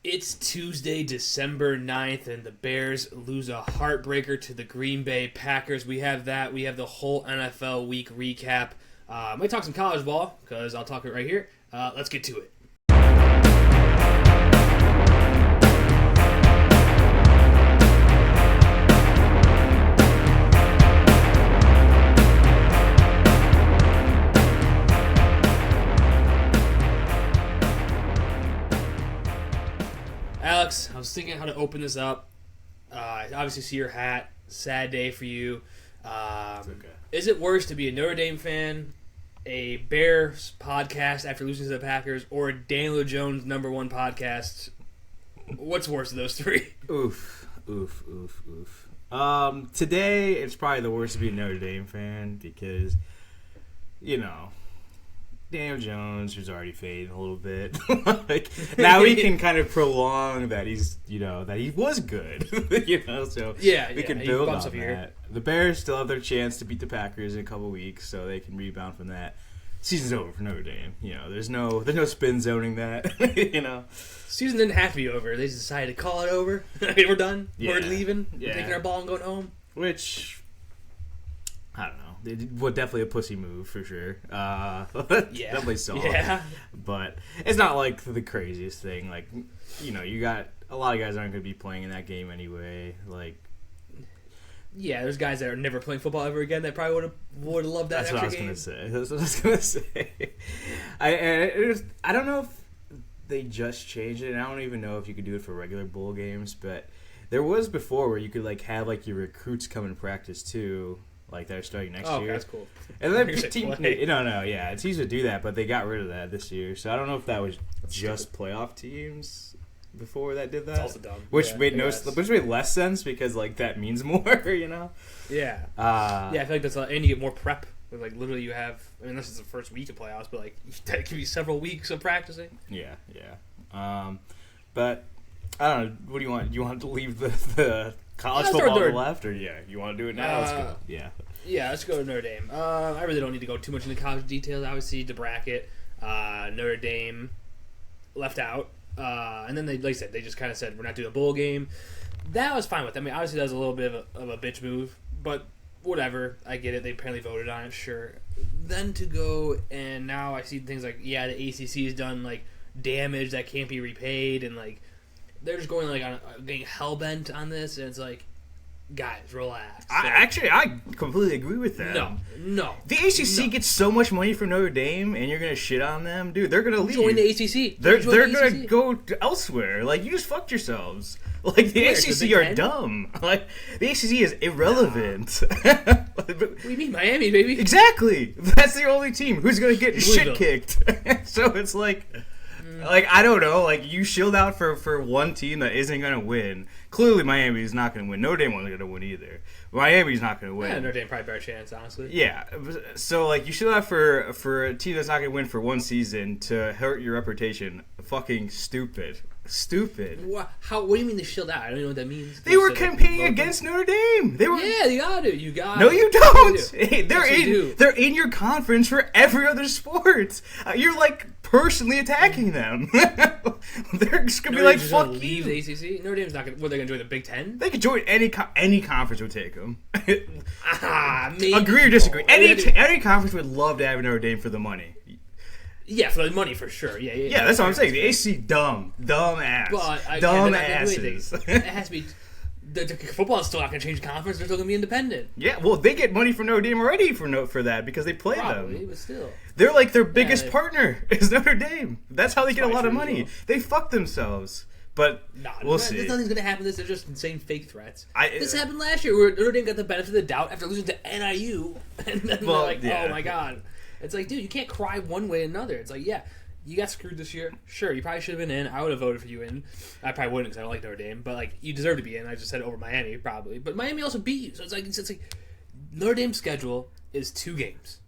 It's Tuesday, December 9th, and the Bears lose a heartbreaker to the Green Bay Packers. We have that. We have the whole NFL week recap. I might talk some college ball, because I'll talk it right here. Let's get to it. Alex, I was thinking how to open this up. I obviously see your hat. Sad day for you. Okay. Is it worse to be a Notre Dame fan, a Bears podcast after losing to the Packers, or a Daniel Jones #1 podcast? What's worse of those three? Oof. Today, it's probably the worst to be a Notre Dame fan because, Daniel Jones, who's already fading a little bit. Now we can kind of prolong that that he was good. So we can build on that. Here. The Bears still have their chance to beat the Packers in a couple weeks, so they can rebound from that. Season's over for Notre Dame. There's no spin zoning that. Season didn't have to be over. They just decided to call it over. We're done. Yeah. We're leaving. Yeah. We're taking our ball and going home. Which, I don't know. Well, definitely a pussy move for sure. Yeah. Definitely saw. Yeah. But it's not like the craziest thing. Like, you got a lot of guys aren't going to be playing in that game anyway. Like, yeah, there's guys that are never playing football ever again that probably would have loved that. That's what I was game. going to say. That's what I was going to say. I don't know if they just changed it. And I don't even know if you could do it for regular bowl games, but there was before where you could have your recruits come and practice too. Like they're starting next year. Oh, that's cool. And then teams would do that, but they got rid of that this year. So I don't know if that was just playoff teams before that did that. It's also dumb. Which made less sense because that means more, Yeah. Yeah, I feel like that's and you get more prep. Literally, you have. This is the first week of playoffs, but that could be several weeks of practicing. Yeah. But I don't know. What do you want? You want to leave the college football on the left, or you want to do it now? Let's go. Yeah, let's go to Notre Dame. I really don't need to go too much into college details. Obviously, the bracket, Notre Dame left out, and then they, like I said, they just kind of said we're not doing a bowl game. That was fine with them. Obviously, that was a little bit of a bitch move, but whatever. I get it. They apparently voted on it. Sure. Then to go and now I see things like the ACC has done damage that can't be repaid, and they're just going getting hell bent on this, and it's guys, relax. I completely agree with that. No. The ACC gets so much money from Notre Dame, and you're gonna shit on them, dude. They're gonna leave. Join the ACC. They're gonna go elsewhere. You just fucked yourselves. The ACC are dumb. The ACC is irrelevant. What do you mean, Miami, baby? Exactly. That's the only team who's gonna get shit kicked. So it's I don't know. You shield out for one team that isn't going to win. Clearly, Miami is not going to win. Notre Dame wasn't going to win either. Miami's not going to win. Yeah, Notre Dame probably better chance, honestly. Yeah. So, you shield out for a team that's not going to win for one season to hurt your reputation. Fucking stupid. What do you mean they shield out? I don't even know what that means. They were competing against Notre Dame. They were. Yeah, you got to. You got. No, you don't. They're in your conference for every other sport. You're personally attacking them. They're just gonna be fuck you. Leave the ACC. Notre Dame's not gonna. What, they're gonna join the Big Ten? They could join any conference would take them. Maybe. Agree or disagree? Any conference would love to have Notre Dame for the money. Yeah, for the money, for sure. Yeah, that's what I'm saying. The ACC, dumb ass. But dumb asses. It has to be. The football is still not going to change the conference. They're still going to be independent. Yeah, well, they get money from Notre Dame already for that because they play Probably, them. But still. They're their biggest partner is Notre Dame. That's how they get a lot of money. Well. They fuck themselves. But we'll see. Nothing's going to happen. They're just insane fake threats. This happened last year where Notre Dame got the benefit of the doubt after losing to NIU. And then oh my God. It's dude, you can't cry one way or another. It's you got screwed this year. Sure, you probably should have been in. I would have voted for you in. I probably wouldn't because I don't like Notre Dame. But you deserve to be in. I just said over Miami probably. But Miami also beat you. So it's Notre Dame's schedule is 2 games.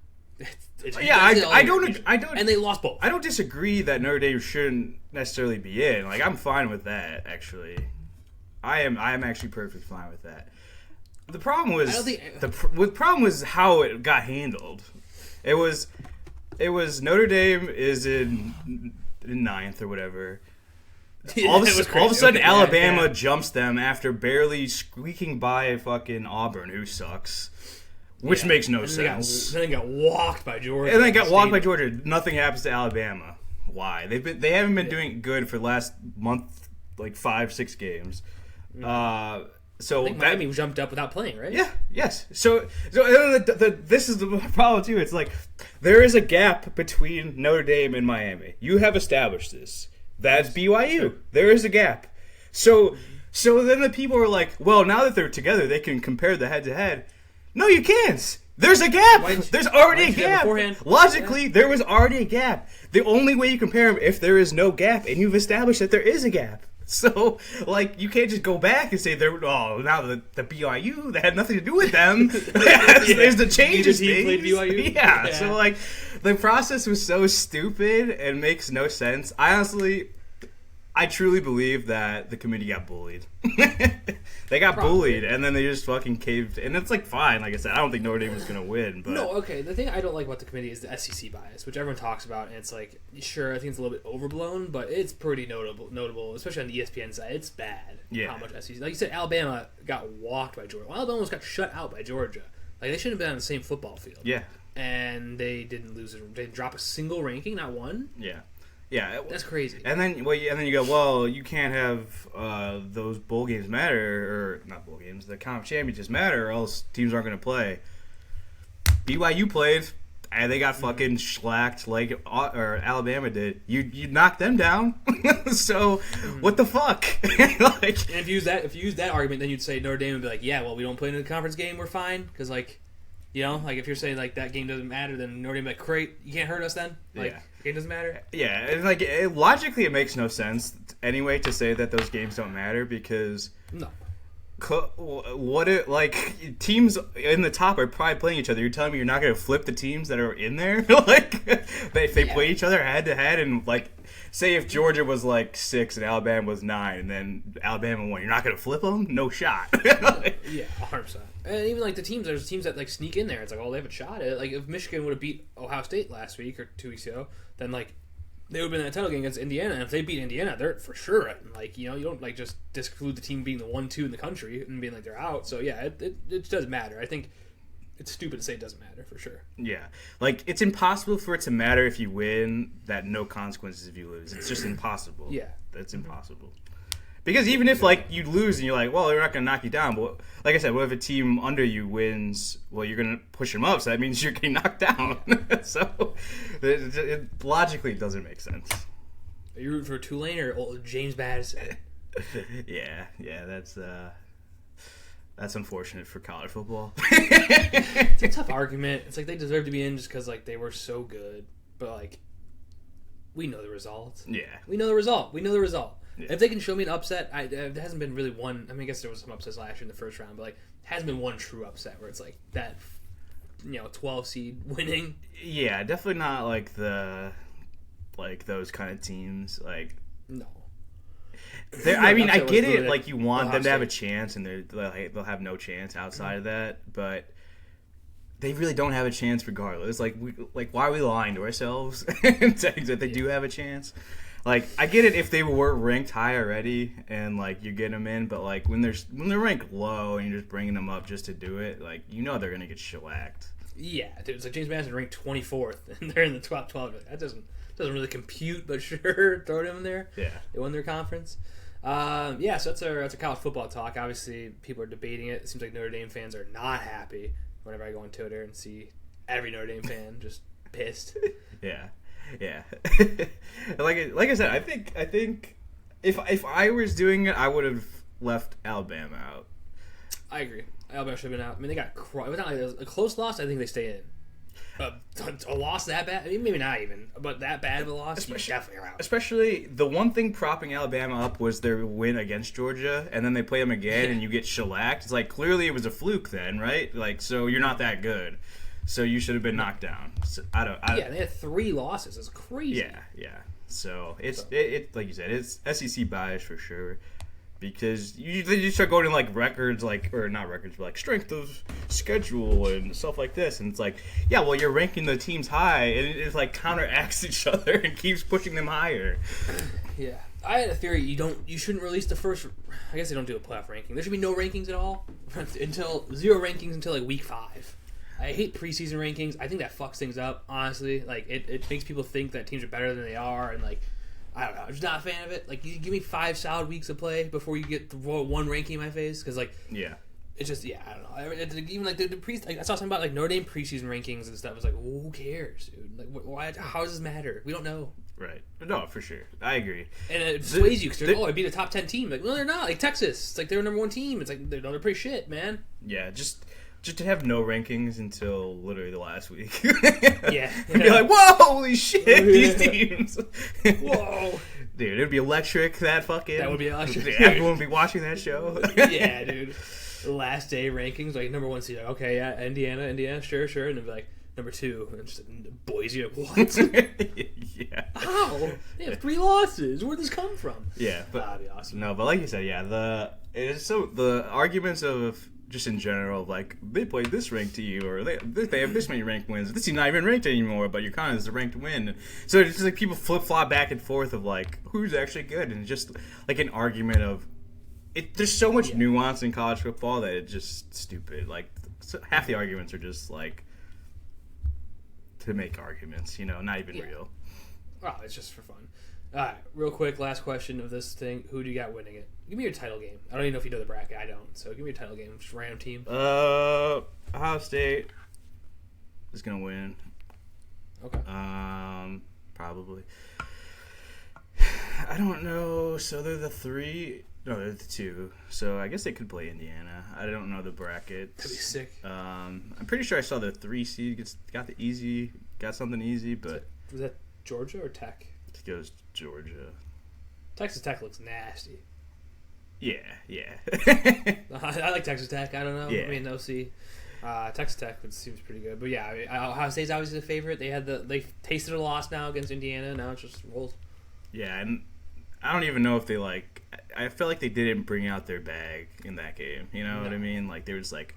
I don't. And they lost both. I don't disagree that Notre Dame shouldn't necessarily be in. I'm fine with that. Actually, I am actually perfectly fine with that. The problem was the problem was how it got handled. It was Notre Dame is in 9th or whatever. All of a sudden, Alabama jumps them after barely squeaking by fucking Auburn, who sucks. Which makes no sense. Then they got walked by Georgia. And then got walked by Georgia. Nothing happens to Alabama. Why? They haven't been doing good for the last month, like 5-6 games. So I think Miami jumped up without playing, right? Yeah. Yes. So this is the problem too. It's like there is a gap between Notre Dame and Miami. You have established this. That's BYU. Sure. There is a gap. So then the people are like, well, now that they're together, they can compare the head-to-head. No, you can't. There's a gap. There's already a gap. Logically, there was already a gap. The only way you compare them if there is no gap, and you've established that there is a gap. So, like, you can't just go back and say, now the BYU, that had nothing to do with them. There's the changes. Neither team played BYU? Yeah, so, like, the process was so stupid and makes no sense. I truly believe that the committee got bullied. They got bullied, and then they just fucking caved. And it's like, fine. Like I said, I don't think Notre Dame was going to win. But no, okay. The thing I don't like about the committee is the SEC bias, which everyone talks about. And it's like, sure, I think it's a little bit overblown, but it's pretty notable, especially on the ESPN side. It's bad how much SEC. Like you said, Alabama got walked by Georgia. Well, Alabama almost got shut out by Georgia. Like, they shouldn't have been on the same football field. Yeah. And they didn't lose it. They didn't drop a single ranking, not one. Yeah. Yeah, that's crazy. And then you go, well, you can't have those bowl games matter, or not bowl games, the conference championships matter, or else teams aren't going to play. BYU played, and they got fucking shellacked like Alabama did. You knocked them down, so what the fuck? Like, and if you use that argument, then you'd say Notre Dame would be like, yeah, well, we don't play in the conference game, we're fine, because like. You know, like if you're saying like that game doesn't matter, then Notre Dame be like, great, you can't hurt us then. Like, the game doesn't matter. Yeah, and like logically, it makes no sense anyway to say that those games don't matter because teams in the top are probably playing each other. You're telling me you're not going to flip the teams that are in there? Like if they play each other head to head and like. Say if Georgia was like 6 and Alabama was 9, and then Alabama won, you're not going to flip them? No shot. Yeah, 100%. And even like there's teams that like sneak in there. It's like, oh, they have a shot at it. Like if Michigan would have beat Ohio State last week or 2 weeks ago, then like they would have been in that title game against Indiana. And if they beat Indiana, they're for sure. Like, you know, you don't like just disclude the team being the 1-2 in the country and being like they're out. So yeah, it does matter. I think. It's stupid to say it doesn't matter, for sure. Yeah. Like, it's impossible for it to matter if you win, that no consequences if you lose. It's just impossible. Yeah. That's impossible. Because even if, like, you lose and you're like, well, they're not going to knock you down. But, like I said, what if a team under you wins? Well, you're going to push them up, so that means you're getting knocked down. So, it logically doesn't make sense. Are you rooting for Tulane or James Madison? Yeah, that's unfortunate for college football. It's a tough argument. It's like they deserve to be in just because like they were so good, but like we know the result. Yeah, we know the result. Yeah. If they can show me an upset, there hasn't been really one. I mean, I guess there was some upsets last year in the first round, but like hasn't been one true upset where it's like that, 12 seed winning. Yeah, definitely not like those kind of teams. Like no. I mean, I get it. Like, you want them to have a chance, and they'll have no chance outside of that. But they really don't have a chance regardless. Like, why are we lying to ourselves and saying that they do have a chance? Like, I get it if they were ranked high already, and like you're getting them in. But like when they're ranked low and you're just bringing them up just to do it, like they're gonna get shellacked. Yeah, dude, it's like James Madison ranked 24th, and they're in the top 12. That doesn't really compute, but sure, throw them in there. Yeah, they won their conference. So that's our college football talk. Obviously, people are debating it. It seems like Notre Dame fans are not happy whenever I go on Twitter and see every Notre Dame fan just pissed. Yeah. Like I said, I think if I was doing it, I would have left Alabama out. I agree. Alabama should have been out. I mean, they got it was not like a close loss. I think they stay in. A loss that bad? I mean, maybe not even, but that bad of a loss, definitely around. Especially the one thing propping Alabama up was their win against Georgia, and then they play them again, and you get shellacked. It's like, clearly it was a fluke then, right? Like, so you're not that good, so you should have been knocked down. So, they had 3 losses. It's crazy. Yeah. So it's like you said, it's SEC bias for sure. Because you start going to like records, or not records, but like strength of schedule and stuff like this, and it's like, yeah, well, you're ranking the teams high, and it like counteracts each other and keeps pushing them higher. Yeah. I had a theory. You shouldn't release the first. I guess they don't do a playoff ranking. There should be no rankings at all until zero rankings until like week 5. I hate preseason rankings. I think that fucks things up. Honestly, like it makes people think that teams are better than they are, and like I don't know. I'm just not a fan of it. Like you give me 5 solid weeks of play before you get one ranking in my face, because like it's just I don't know. Even like the I saw something about like Notre Dame preseason rankings and stuff. I was like, well, who cares, dude? Like why? How does this matter? We don't know. Right. No, for sure. I agree. And it sways you because they're like, I beat a top 10 team. Like, no, they're not. Like Texas, it's like they're number 1 team. It's like they're pretty shit, man. Yeah, just to have no rankings until literally the last week. Yeah. And be like, whoa, holy shit, these teams. Whoa. Dude, it'd be electric, that would be electric. Everyone would be watching that show. Yeah, dude. The last day rankings, like number 1 seed, like, okay, yeah, Indiana, sure. And then be like, number 2, and just Boise, like, what? Yeah. How? They have 3 losses. Where'd this come from? Yeah, but that'd be awesome. No, but like you said, yeah, the arguments of just in general, like they played this ranked team, or they have this many ranked wins. This team's not even ranked anymore, but you're is a ranked win. So it's just like people flip flop back and forth of like who's actually good, and just like an argument of it. There's so much nuance in college football that it's just stupid. Like half the arguments are just like to make arguments, not even real. Oh, it's just for fun. All right, real quick, last question of this thing. Who do you got winning it? Give me your title game. I don't even know if you know the bracket. I don't. So give me your title game. Just random team. Ohio State is going to win. Okay. Probably. I don't know. So they're the 3. No, they're the 2. So I guess they could play Indiana. I don't know the bracket. That'd be sick. I'm pretty sure I saw the 3 seed got something easy, but was that Georgia or Tech? It goes Georgia. Texas Tech looks nasty. Yeah. I like Texas Tech. I don't know. Yeah. I mean, OC. Texas Tech seems pretty good, but yeah, Ohio State's obviously the favorite. They tasted a loss now against Indiana. Now it's just rolled. Yeah, and I don't even know if they I feel like they didn't bring out their bag in that game. You know what I mean? Like they were just like,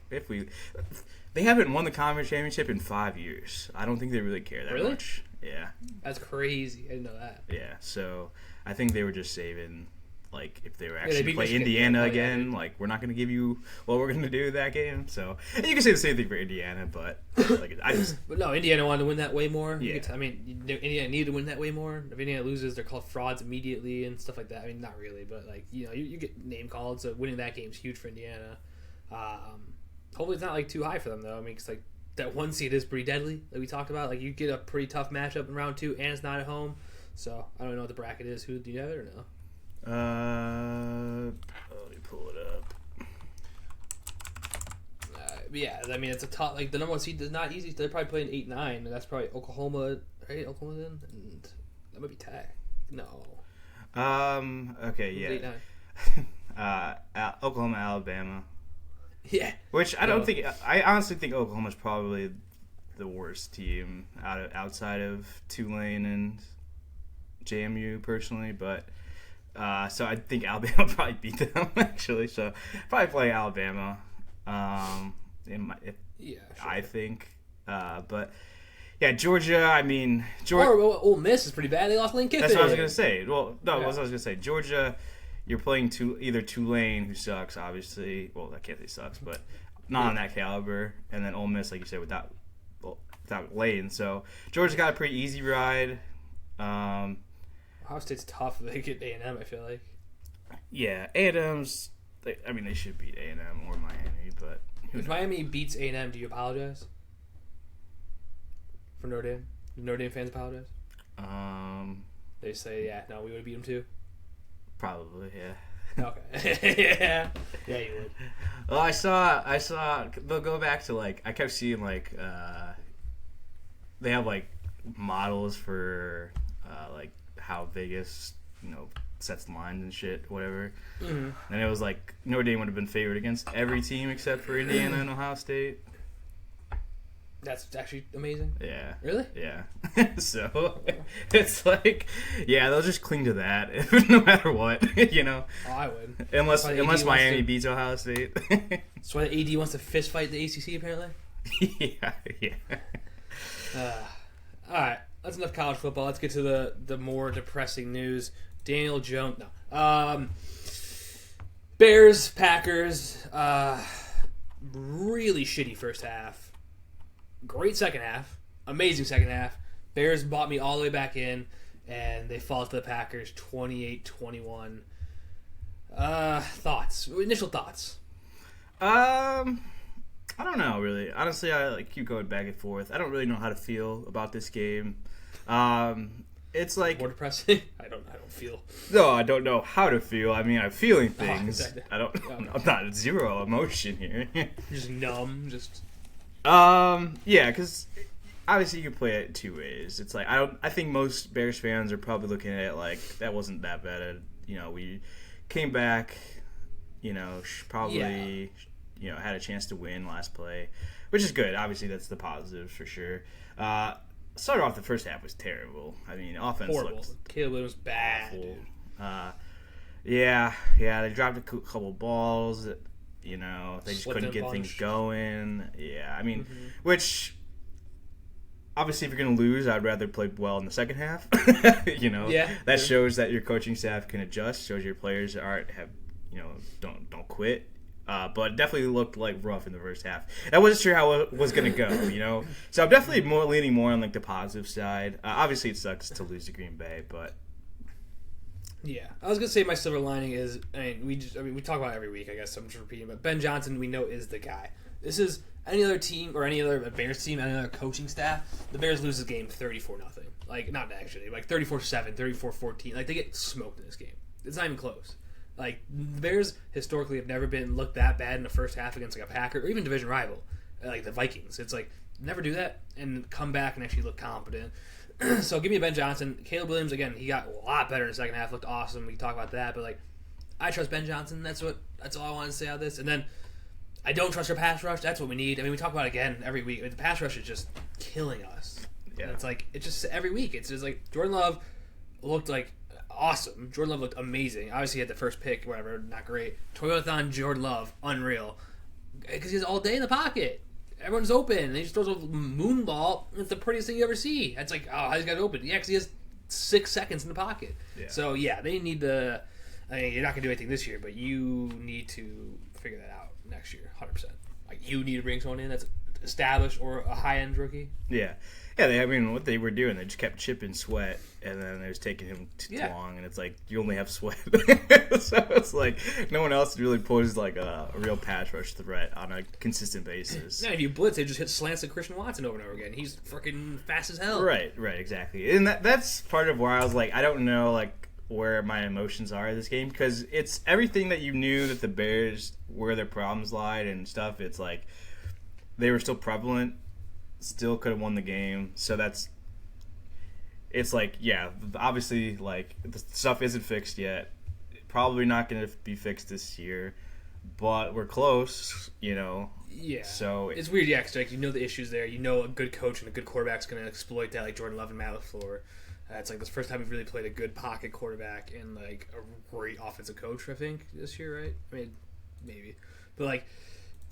they haven't won the conference championship in 5 years. I don't think they really care that much. Yeah. That's crazy. I didn't know that. Yeah, so I think they were just saving, like, if they were actually play Indiana again, like, we're not going to give you what we're going to do that game. So, and you can say the same thing for Indiana, but, like, But no, Indiana wanted to win that way more. Yeah. Indiana needed to win that way more. If Indiana loses, they're called frauds immediately and stuff like that. I mean, not really, but, like, you get name called, so winning that game is huge for Indiana. Hopefully it's not, like, too high for them, though. I mean, because, like, that 1 seed is pretty deadly, like we talked about. Like, you get a pretty tough matchup in round 2, and it's not at home. So, I don't know what the bracket is. Do you have it or no? Let me pull it up. Yeah, I mean, it's a tough... Like, the number 1 seed is not easy. They're probably playing 8-9, and that's probably Oklahoma, right? Oklahoma's in? And that might be Tech. No. Okay, yeah. 8-9. Oklahoma, Alabama. Yeah. Which I don't think... I honestly think Oklahoma's probably the worst team outside of Tulane and JMU, personally, but... so I think Alabama will probably beat them, actually. So, probably play Alabama. I think. But, yeah, Georgia, I mean... Ole Miss is pretty bad. They lost Lane Kiffin. That's what I was going to say. Well, no, that's what I was going to say. Georgia... You're playing either Tulane, who sucks, obviously. Well, I can't say sucks, but not on that caliber. And then Ole Miss, like you said, without Lane. So Georgia's got a pretty easy ride. Ohio State's tough. They get A&M, I feel like. Yeah, A&M's... they should beat A&M or Miami, but... If Miami beats A&M, do you apologize? For Notre Dame? Do Notre Dame fans apologize? They say, yeah, no, we would have beat them too? Probably, yeah. Okay. Yeah, you would. Well, I saw. They'll go back to like I kept seeing like they have like models for like how Vegas sets lines and shit, whatever. Mm-hmm. And it was like Notre Dame would have been favored against every team except for Indiana and Ohio State. That's actually amazing. Yeah. Really? Yeah. So it's like, yeah, they'll just cling to that no matter what, Oh, I would. Unless Miami beats Ohio State. That's why the AD wants to fist fight the ACC, apparently. Yeah. All right. That's enough college football. Let's get to the more depressing news. Daniel Jones. No. Bears, Packers. Really shitty first half. Great second half. Amazing second half. Bears bought me all the way back in, and they fall to the Packers 28-21. Thoughts? Initial thoughts? I don't know, really. Honestly, I keep going back and forth. I don't really know how to feel about this game. It's like more depressing. I don't feel. No, I don't know how to feel. I mean, I'm feeling things. I'm not zero emotion here. Just numb. Just. Yeah, because obviously you can play it two ways. It's like I think most Bears fans are probably looking at it like that wasn't that bad. We came back. Probably. Yeah. Had a chance to win last play, which is good. Obviously, that's the positive for sure. Started off the first half was terrible. I mean, offense horrible. Caleb was bad. Yeah, they dropped a couple balls. They just couldn't get things going. Yeah, I mean, which obviously if you're gonna lose, I'd rather play well in the second half. That shows that your coaching staff can adjust. Shows your players don't quit. But it definitely looked like rough in the first half. I wasn't sure how it was going to go, So I'm definitely leaning more on the positive side. Obviously, it sucks to lose to Green Bay, but yeah, I was going to say my silver lining is, we talk about it every week. I guess I'm just repeating, but Ben Johnson we know is the guy. This is any other team or any other Bears team, any other coaching staff. The Bears lose this game 34-0. Like not actually, like 34-7, 34-14. Like they get smoked in this game. It's not even close. Like, the Bears historically have never been looked that bad in the first half against like a Packer or even division rival, like the Vikings. It's like, never do that and come back and actually look competent. So give me a Ben Johnson. Caleb Williams, again, he got a lot better in the second half, looked awesome. We can talk about that, but like, I trust Ben Johnson. That's all I wanted to say out of this. And then I don't trust our pass rush. That's what we need. I mean, we talk about it again every week. The pass rush is just killing us. Yeah. And it's just every week. It's just like Jordan Love looked like awesome. Jordan Love looked amazing. Obviously, he had the first pick, whatever, not great. Toyothon Jordan Love, unreal. Because he's all day in the pocket. Everyone's open. And he just throws a moon ball. It's the prettiest thing you ever see. It's like, oh, how's he got it open? Yeah, because he has 6 seconds in the pocket. Yeah. So, yeah, they need to... I mean, you're not going to do anything this year, but you need to figure that out next year, 100%. Like, you need to bring someone in that's established or a high-end rookie. Yeah. Yeah, what they were doing, they just kept chipping Sweat, and then it was taking him too long, and it's like, you only have Sweat. So it's like, no one else really posed like a real pass rush threat on a consistent basis. Yeah, if you blitz, they just hit slants at Christian Watson over and over again. He's freaking fast as hell. Right, exactly. And that's part of where I was like, I don't know, like, where my emotions are in this game, because it's everything that you knew that the Bears, where their problems lied and stuff, it's like, they were still prevalent. Still could have won the game, so it's like, yeah, obviously, like, the stuff isn't fixed yet. Probably not going to be fixed this year, but we're close, Yeah. So it's weird, yeah, because like, the issues there. A good coach and a good quarterback's going to exploit that, like Jordan Love and Matt LaFleur. It's like the first time we've really played a good pocket quarterback and like a great offensive coach, I think, this year, right? I mean, maybe, but like.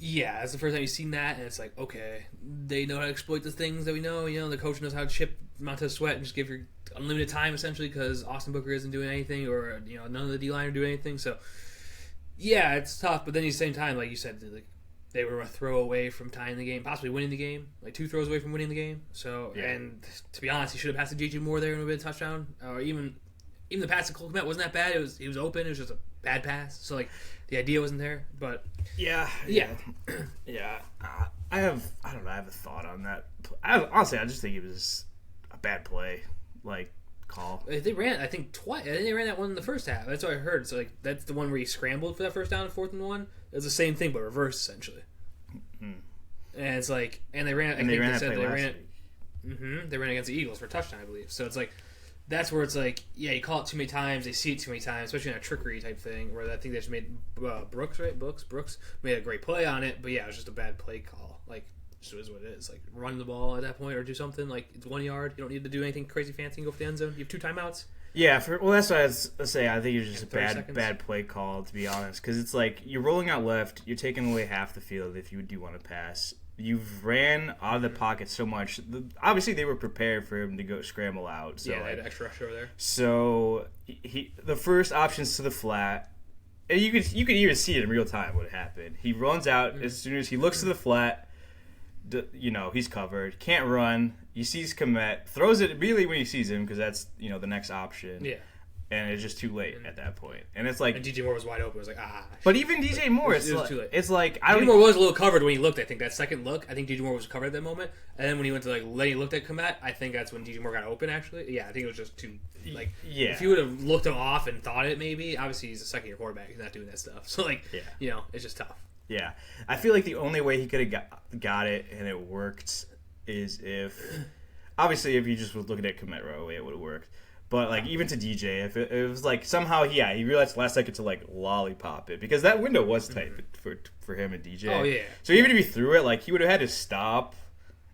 Yeah, it's the first time you've seen that, and it's like, okay, they know how to exploit the things that we know. The coach knows how to chip Montez Sweat and just give your unlimited time, essentially, because Austin Booker isn't doing anything, or, none of the D-line are doing anything. So, yeah, it's tough, but then at the same time, like you said, they were a throw away from tying the game, possibly winning the game, like 2 throws away from winning the game. So, yeah. And to be honest, he should have passed to JJ Moore there and it would have been a touchdown. Or even the pass to Cole Kmet wasn't that bad. He was open. It was just a bad pass. So, like, the idea wasn't there, but yeah. I have a thought on that. Honestly, I just think it was a bad play, like, call. They ran, I think, twice. I think they ran that one in the first half. That's what I heard. So, like, that's the one where he scrambled for that first down and 4th and 1. It was the same thing, but reversed, essentially. Mm-hmm. And it's like, and they ran. They ran against the Eagles for a touchdown, I believe. So it's like. That's where it's like, yeah, you call it too many times, they see it too many times, especially in a trickery type thing, where I think they just made Brooks made a great play on it, but yeah, it was just a bad play call. Like, just is what it is. Like, run the ball at that point or do something. Like, it's 1 yard. You don't need to do anything crazy fancy and go for the end zone. You have 2 timeouts. Yeah, that's what I was saying. I think it was just a bad play call, to be honest, because it's like, you're rolling out left, you're taking away half the field if you do want to pass. you've ran out of the pocket so much. Obviously, they were prepared for him to go scramble out. So yeah, they had extra rush over there. So the first option's to the flat. And you could even see it in real time what happened. He runs out as soon as he looks to the flat. He's covered. Can't run. He sees Komet. Throws it immediately when he sees him because that's the next option. Yeah. And it's just too late at that point. And it's like... And DJ Moore was wide open. It was like, But even DJ Moore, it was too late. It's like... DJ Moore was a little covered when he looked, I think. That second look, I think DJ Moore was covered at that moment. And then when he went to, when he looked at Komet, I think that's when DJ Moore got open, actually. Yeah, I think it was just too... If you would have looked him off and thought it, maybe, obviously he's a second-year quarterback. He's not doing that stuff. So, it's just tough. Yeah. I feel like the only way he could have got it and it worked is if... Obviously, if you just was looking at Komet right away, it would have worked. But, even to DJ, if it was, somehow, he realized last second to, lollipop it. Because that window was tight for him and DJ. Oh, yeah. So even if he threw it, he would have had to stop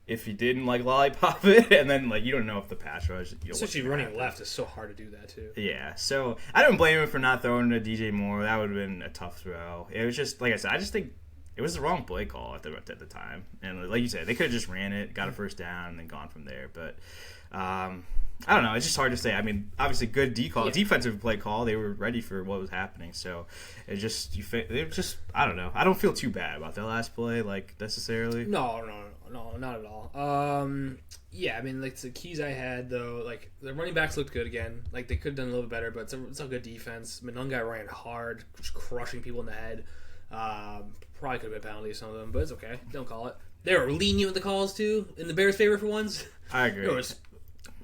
if he didn't, lollipop it. And then, you don't know if the pass rush... Especially running left is so hard to do that, too. Yeah. So, I don't blame him for not throwing to DJ Moore. That would have been a tough throw. It was just, like I said, I just think it was the wrong play call at the time. And, like you said, they could have just ran it, got a first down, and then gone from there. But... I don't know. It's just hard to say. I mean, obviously, good defensive play call. They were ready for what was happening. So it just I don't know. I don't feel too bad about that last play, necessarily. No, not at all. Yeah, I mean, the keys I had though, the running backs looked good again. They could have done a little bit better, but it's a good defense. I mean, one guy ran hard, just crushing people in the head. Probably could have been a penalty, some of them, but it's okay. Don't call it. They were lenient with the calls too, in the Bears' favor for once. I agree. There was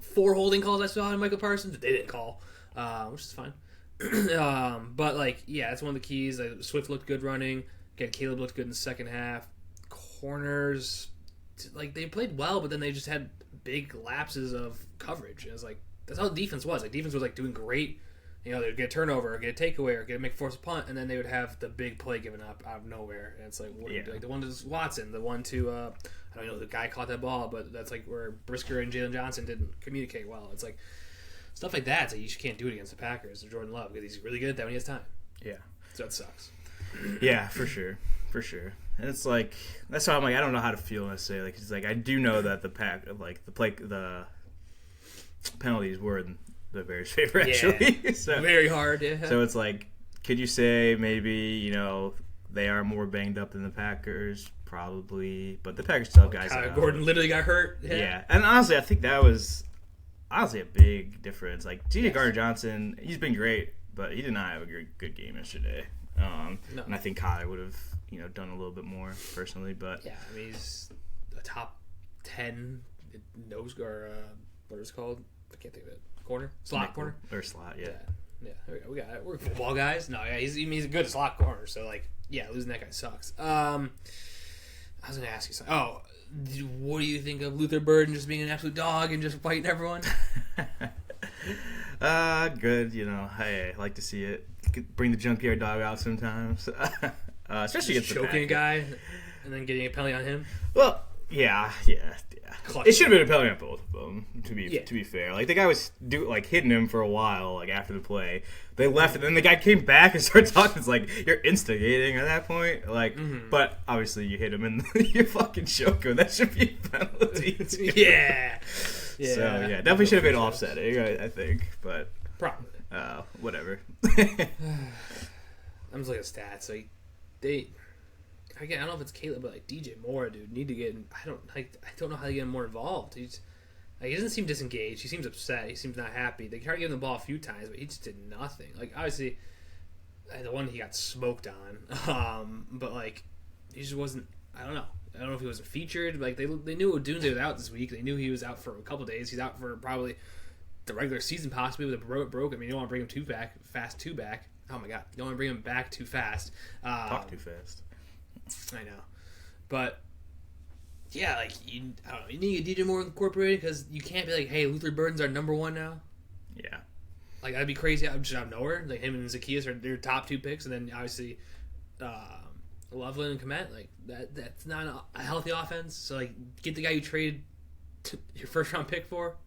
4 holding calls I saw in Michael Parsons that they didn't call, which is fine. But that's one of the keys. Swift looked good running. Again, Caleb looked good in the second half. Corners, they played well, but then they just had big lapses of coverage. It was that's how the defense was. Defense was doing great. They would get a turnover, or get a takeaway, or make force a punt, and then they would have the big play given up out of nowhere. And it's what do you do? The one to Watson, the one to I don't know, the guy caught that ball, but that's where Brisker and Jalen Johnson didn't communicate well. It's stuff like that. You just can't do it against the Packers or Jordan Love because he's really good at that when he has time. Yeah, so it sucks. Yeah, for sure. And it's that's why I'm I don't know how to feel when I say it's I do know that the the penalties were in the Bears' favor actually. Yeah. So very hard. Yeah. So it's could you say maybe they are more banged up than the Packers? Probably, but the Packers still have guys out. Gordon literally got hurt. Yeah, and honestly, I think that was a big difference. T.J. Gardner-Johnson, he's been great, but he did not have a good game yesterday. No. And I think Kyler would have done a little bit more personally, but yeah, I mean he's a top 10 nose or what is it called? I can't think of it. Slot corner or slot, yeah. There we go. We got it. We're football guys. No, yeah, he's a good slot corner. So losing that guy sucks. I was gonna ask you something. Oh, what do you think of Luther Burden just being an absolute dog and just fighting everyone? Good. I like to see it. Bring the junkyard dog out sometimes, especially against choking a guy and then getting a penalty on him. Well, yeah. It should have been a penalty on both of them. To be fair, the guy was hitting him for a while. After the play, they left, and then the guy came back and started talking. It's you're instigating at that point. But obviously you hit him and you fucking choke him. That should be a penalty. Yeah. So definitely should have been offsetting. I think, but probably. Whatever. I'm just looking at stats. Again, I don't know if it's Caleb, but DJ Moore, dude, need to get. I don't know how to get him more involved. He doesn't seem disengaged. He seems upset. He seems not happy. They tried to give him the ball a few times, but he just did nothing. Obviously, the one he got smoked on, but he just wasn't. I don't know. I don't know if he wasn't featured. They knew Odunze was out this week. They knew he was out for a couple days. He's out for probably the regular season, possibly with a broke. I mean, you don't want to bring him too back. Oh my god, you don't want to bring him back too fast. Talk too fast. I know, but yeah, I don't know. You need to get DJ Moore incorporated because you can't be hey, Luther Burden's our number one now. Yeah, that'd be crazy. Just out of nowhere, him and Zacchaeus are their top 2 picks, and then obviously Loveland and Komet. That's not a healthy offense. So get the guy you traded your first round pick for.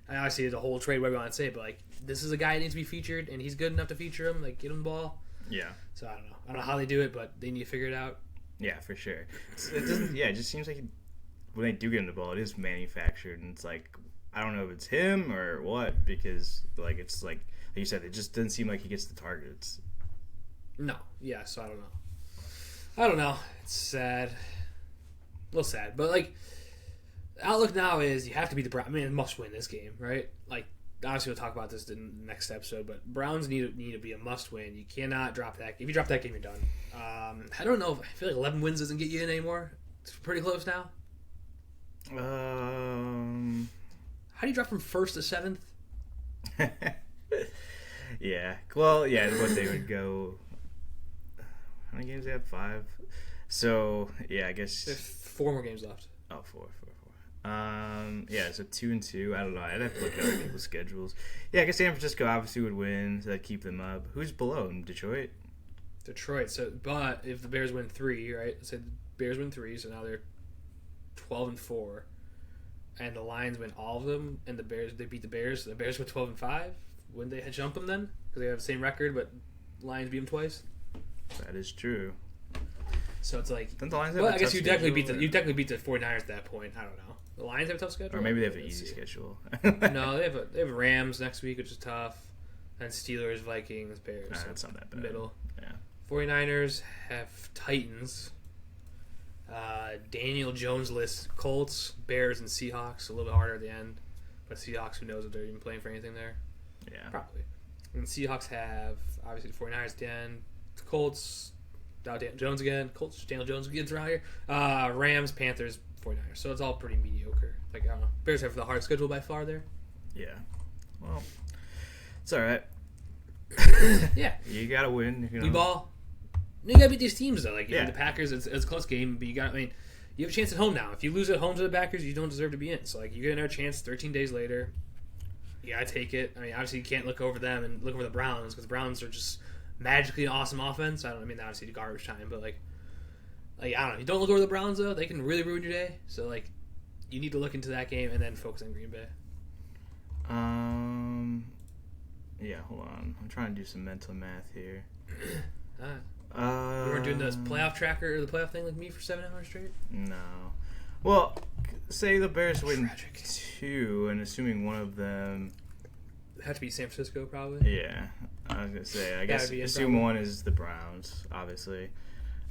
Obviously there's a whole trade, whatever you want to say, but this is a guy that needs to be featured, and he's good enough to feature him. Get him the ball. Yeah. So I don't know how they do it, but they need to figure it out. Yeah, for sure. It doesn't. Yeah, it just seems like when they do get him the ball, it is manufactured, and it's like I don't know if it's him or what, because like it's like you said, it just doesn't seem like he gets the targets. No. Yeah. So I don't know. It's sad. A little sad, but like outlook now is you have to beat the Browns. I mean, must win this game, right? Like obviously we'll talk about this in the next episode, but Browns need to be a must win. You cannot drop that. If you drop that game, you're done. I don't know. I feel like 11 wins doesn't get you in anymore. It's pretty close now. How do you drop from 1st to 7th? Yeah. Well, yeah. What they would go. How many games they have? 5. So yeah, I guess there's 4 more games left. Oh, 4. Yeah, so 2-2. I don't know. I'd have to look at other people's schedules. Yeah, I guess San Francisco obviously would win, so that'd keep them up. Who's below them? Detroit. So, but if the Bears win 3, right? Let's say the Bears win 3, so now they're 12-4, and the Lions win all of them, and they beat the Bears. So the Bears went 12-5. Wouldn't they jump them then? Because they have the same record, but Lions beat them twice. That is true. So it's like, don't the Lions have well, I guess you definitely beat the 49ers at that point. I don't know. The Lions have a tough schedule, or maybe they have an easy schedule. No, they have Rams next week, which is tough, and Steelers, Vikings, Bears. So that's not that bad. Middle. Yeah. 49ers have Titans, Daniel Jones-less Colts, Bears, and Seahawks. A little bit harder at the end, but Seahawks, who knows if they're even playing for anything there? Yeah, probably. And Seahawks have obviously the 49ers at the end, the Colts. Daniel Jones again. Colts, Daniel Jones again around here. Rams, Panthers, 49ers. So it's all pretty mediocre. Like, I don't know. Bears have the hard schedule by far there. Yeah. Well, it's all right. Yeah. You got to win. You ball. You got to beat these teams, though. Like, the Packers, it's a close game, but you have a chance at home now. If you lose at home to the Packers, you don't deserve to be in. So, like, you get another chance 13 days later. You got to take it. I mean, obviously, you can't look over them and look over the Browns because the Browns are just magically an awesome offense. Obviously the garbage time, but like I don't know. You don't look over the Browns though; they can really ruin your day. So like, you need to look into that game and then focus on Green Bay. Yeah. Hold on. I'm trying to do some mental math here. You weren't doing this playoff tracker or the playoff thing like me for 7 hours straight. No. Well, say the Bears win 2, and assuming one of them. Have to be San Francisco, probably. Yeah, I was gonna say. I guess assume one is the Browns, obviously.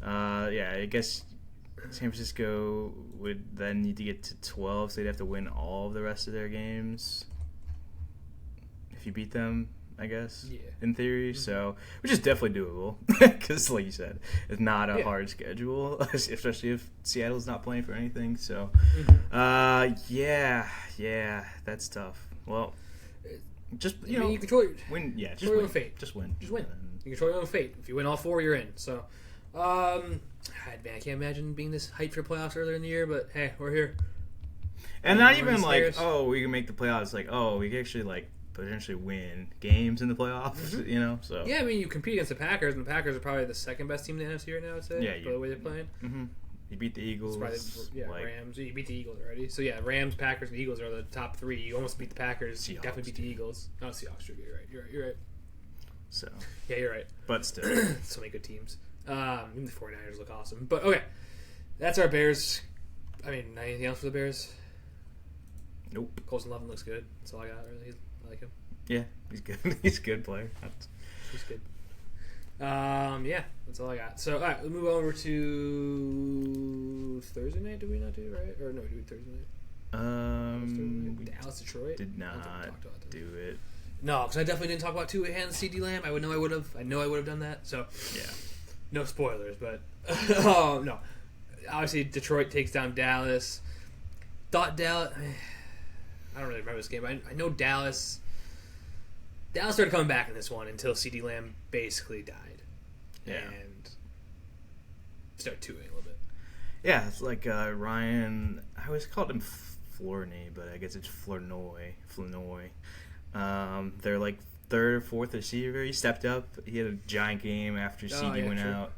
Yeah, I guess San Francisco would then need to get to 12, so they'd have to win all of the rest of their games if you beat them. I guess. Yeah. In theory, so which is definitely doable because, like you said, it's not a hard schedule, especially if Seattle's not playing for anything. So, yeah, that's tough. Well. Just you control your win. Yeah, just win. Your own fate. Just win. You control your own fate. If you win all 4, you're in. So, I can't imagine being this hyped for playoffs earlier in the year. But hey, we're here. And not even like, we can make the playoffs. Like, we can actually like potentially win games in the playoffs. You know, so yeah. I mean, you compete against the Packers, and the Packers are probably the second best team in the NFC right now. I'd say. Yeah, by the way they're playing. Mm-hmm. You beat the Eagles. Rams. You beat the Eagles already. So, yeah, Rams, Packers, and Eagles are the top 3. You almost beat the Packers. Seahawks. You definitely beat the Eagles. No, Seahawks. You're right. So. Yeah, you're right. But still. So many good teams. Even the 49ers look awesome. But, okay. That's our Bears. I mean, anything else for the Bears? Nope. Colson Lovin looks good. That's all I got, really. I like him. Yeah, he's good. He's a good player. He's good. Yeah, that's all I got. So, all right, we'll move over to Thursday night. Did we not do right? Or no, did we Thursday night? Dallas, Detroit. Did not do it. No, because I definitely didn't talk about two hands CD Lamb. I know I would have done that. So, yeah, no spoilers, but no. Obviously, Detroit takes down Dallas. I don't really remember this game. But I know Dallas started coming back in this one until CD Lamb basically died. Yeah. And started two-ing a little bit. Yeah, it's like Ryan. I always called him Flournoy, but I guess it's Flournoy. They're like third or fourth receiver. He stepped up. He had a giant game after CD went out.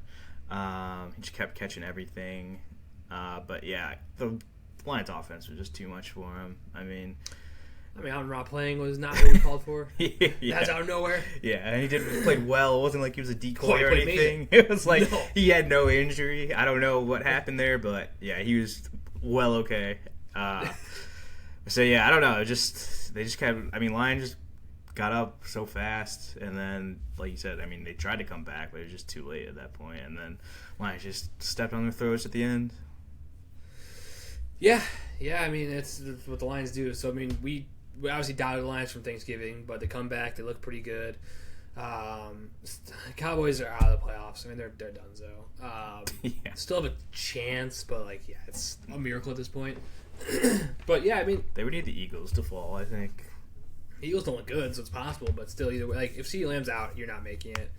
He just kept catching everything. But yeah, the Lions offense was just too much for him. I mean, I mean, Allen Ra playing was not what we called for. Yeah. That's out of nowhere. Yeah, and he played well. It wasn't like he was a decoy or anything. Amazing. It was like he had no injury. I don't know what happened there, but yeah, he was well okay. So yeah, I don't know. They just kind of. I mean, Lions just got up so fast, and then like you said, I mean, they tried to come back, but it was just too late at that point, and then Lions just stepped on their throats at the end. Yeah. I mean, it's what the Lions do. So I mean, we obviously doubted the Lions from Thanksgiving, but they come back. They look pretty good. Cowboys are out of the playoffs. I mean, they're done. Still have a chance, but like, yeah, it's a miracle at this point. But yeah, I mean, they would need the Eagles to fall. I think the Eagles don't look good, so it's possible. But still, either way, like if CeeDee Lamb's out, you're not making it.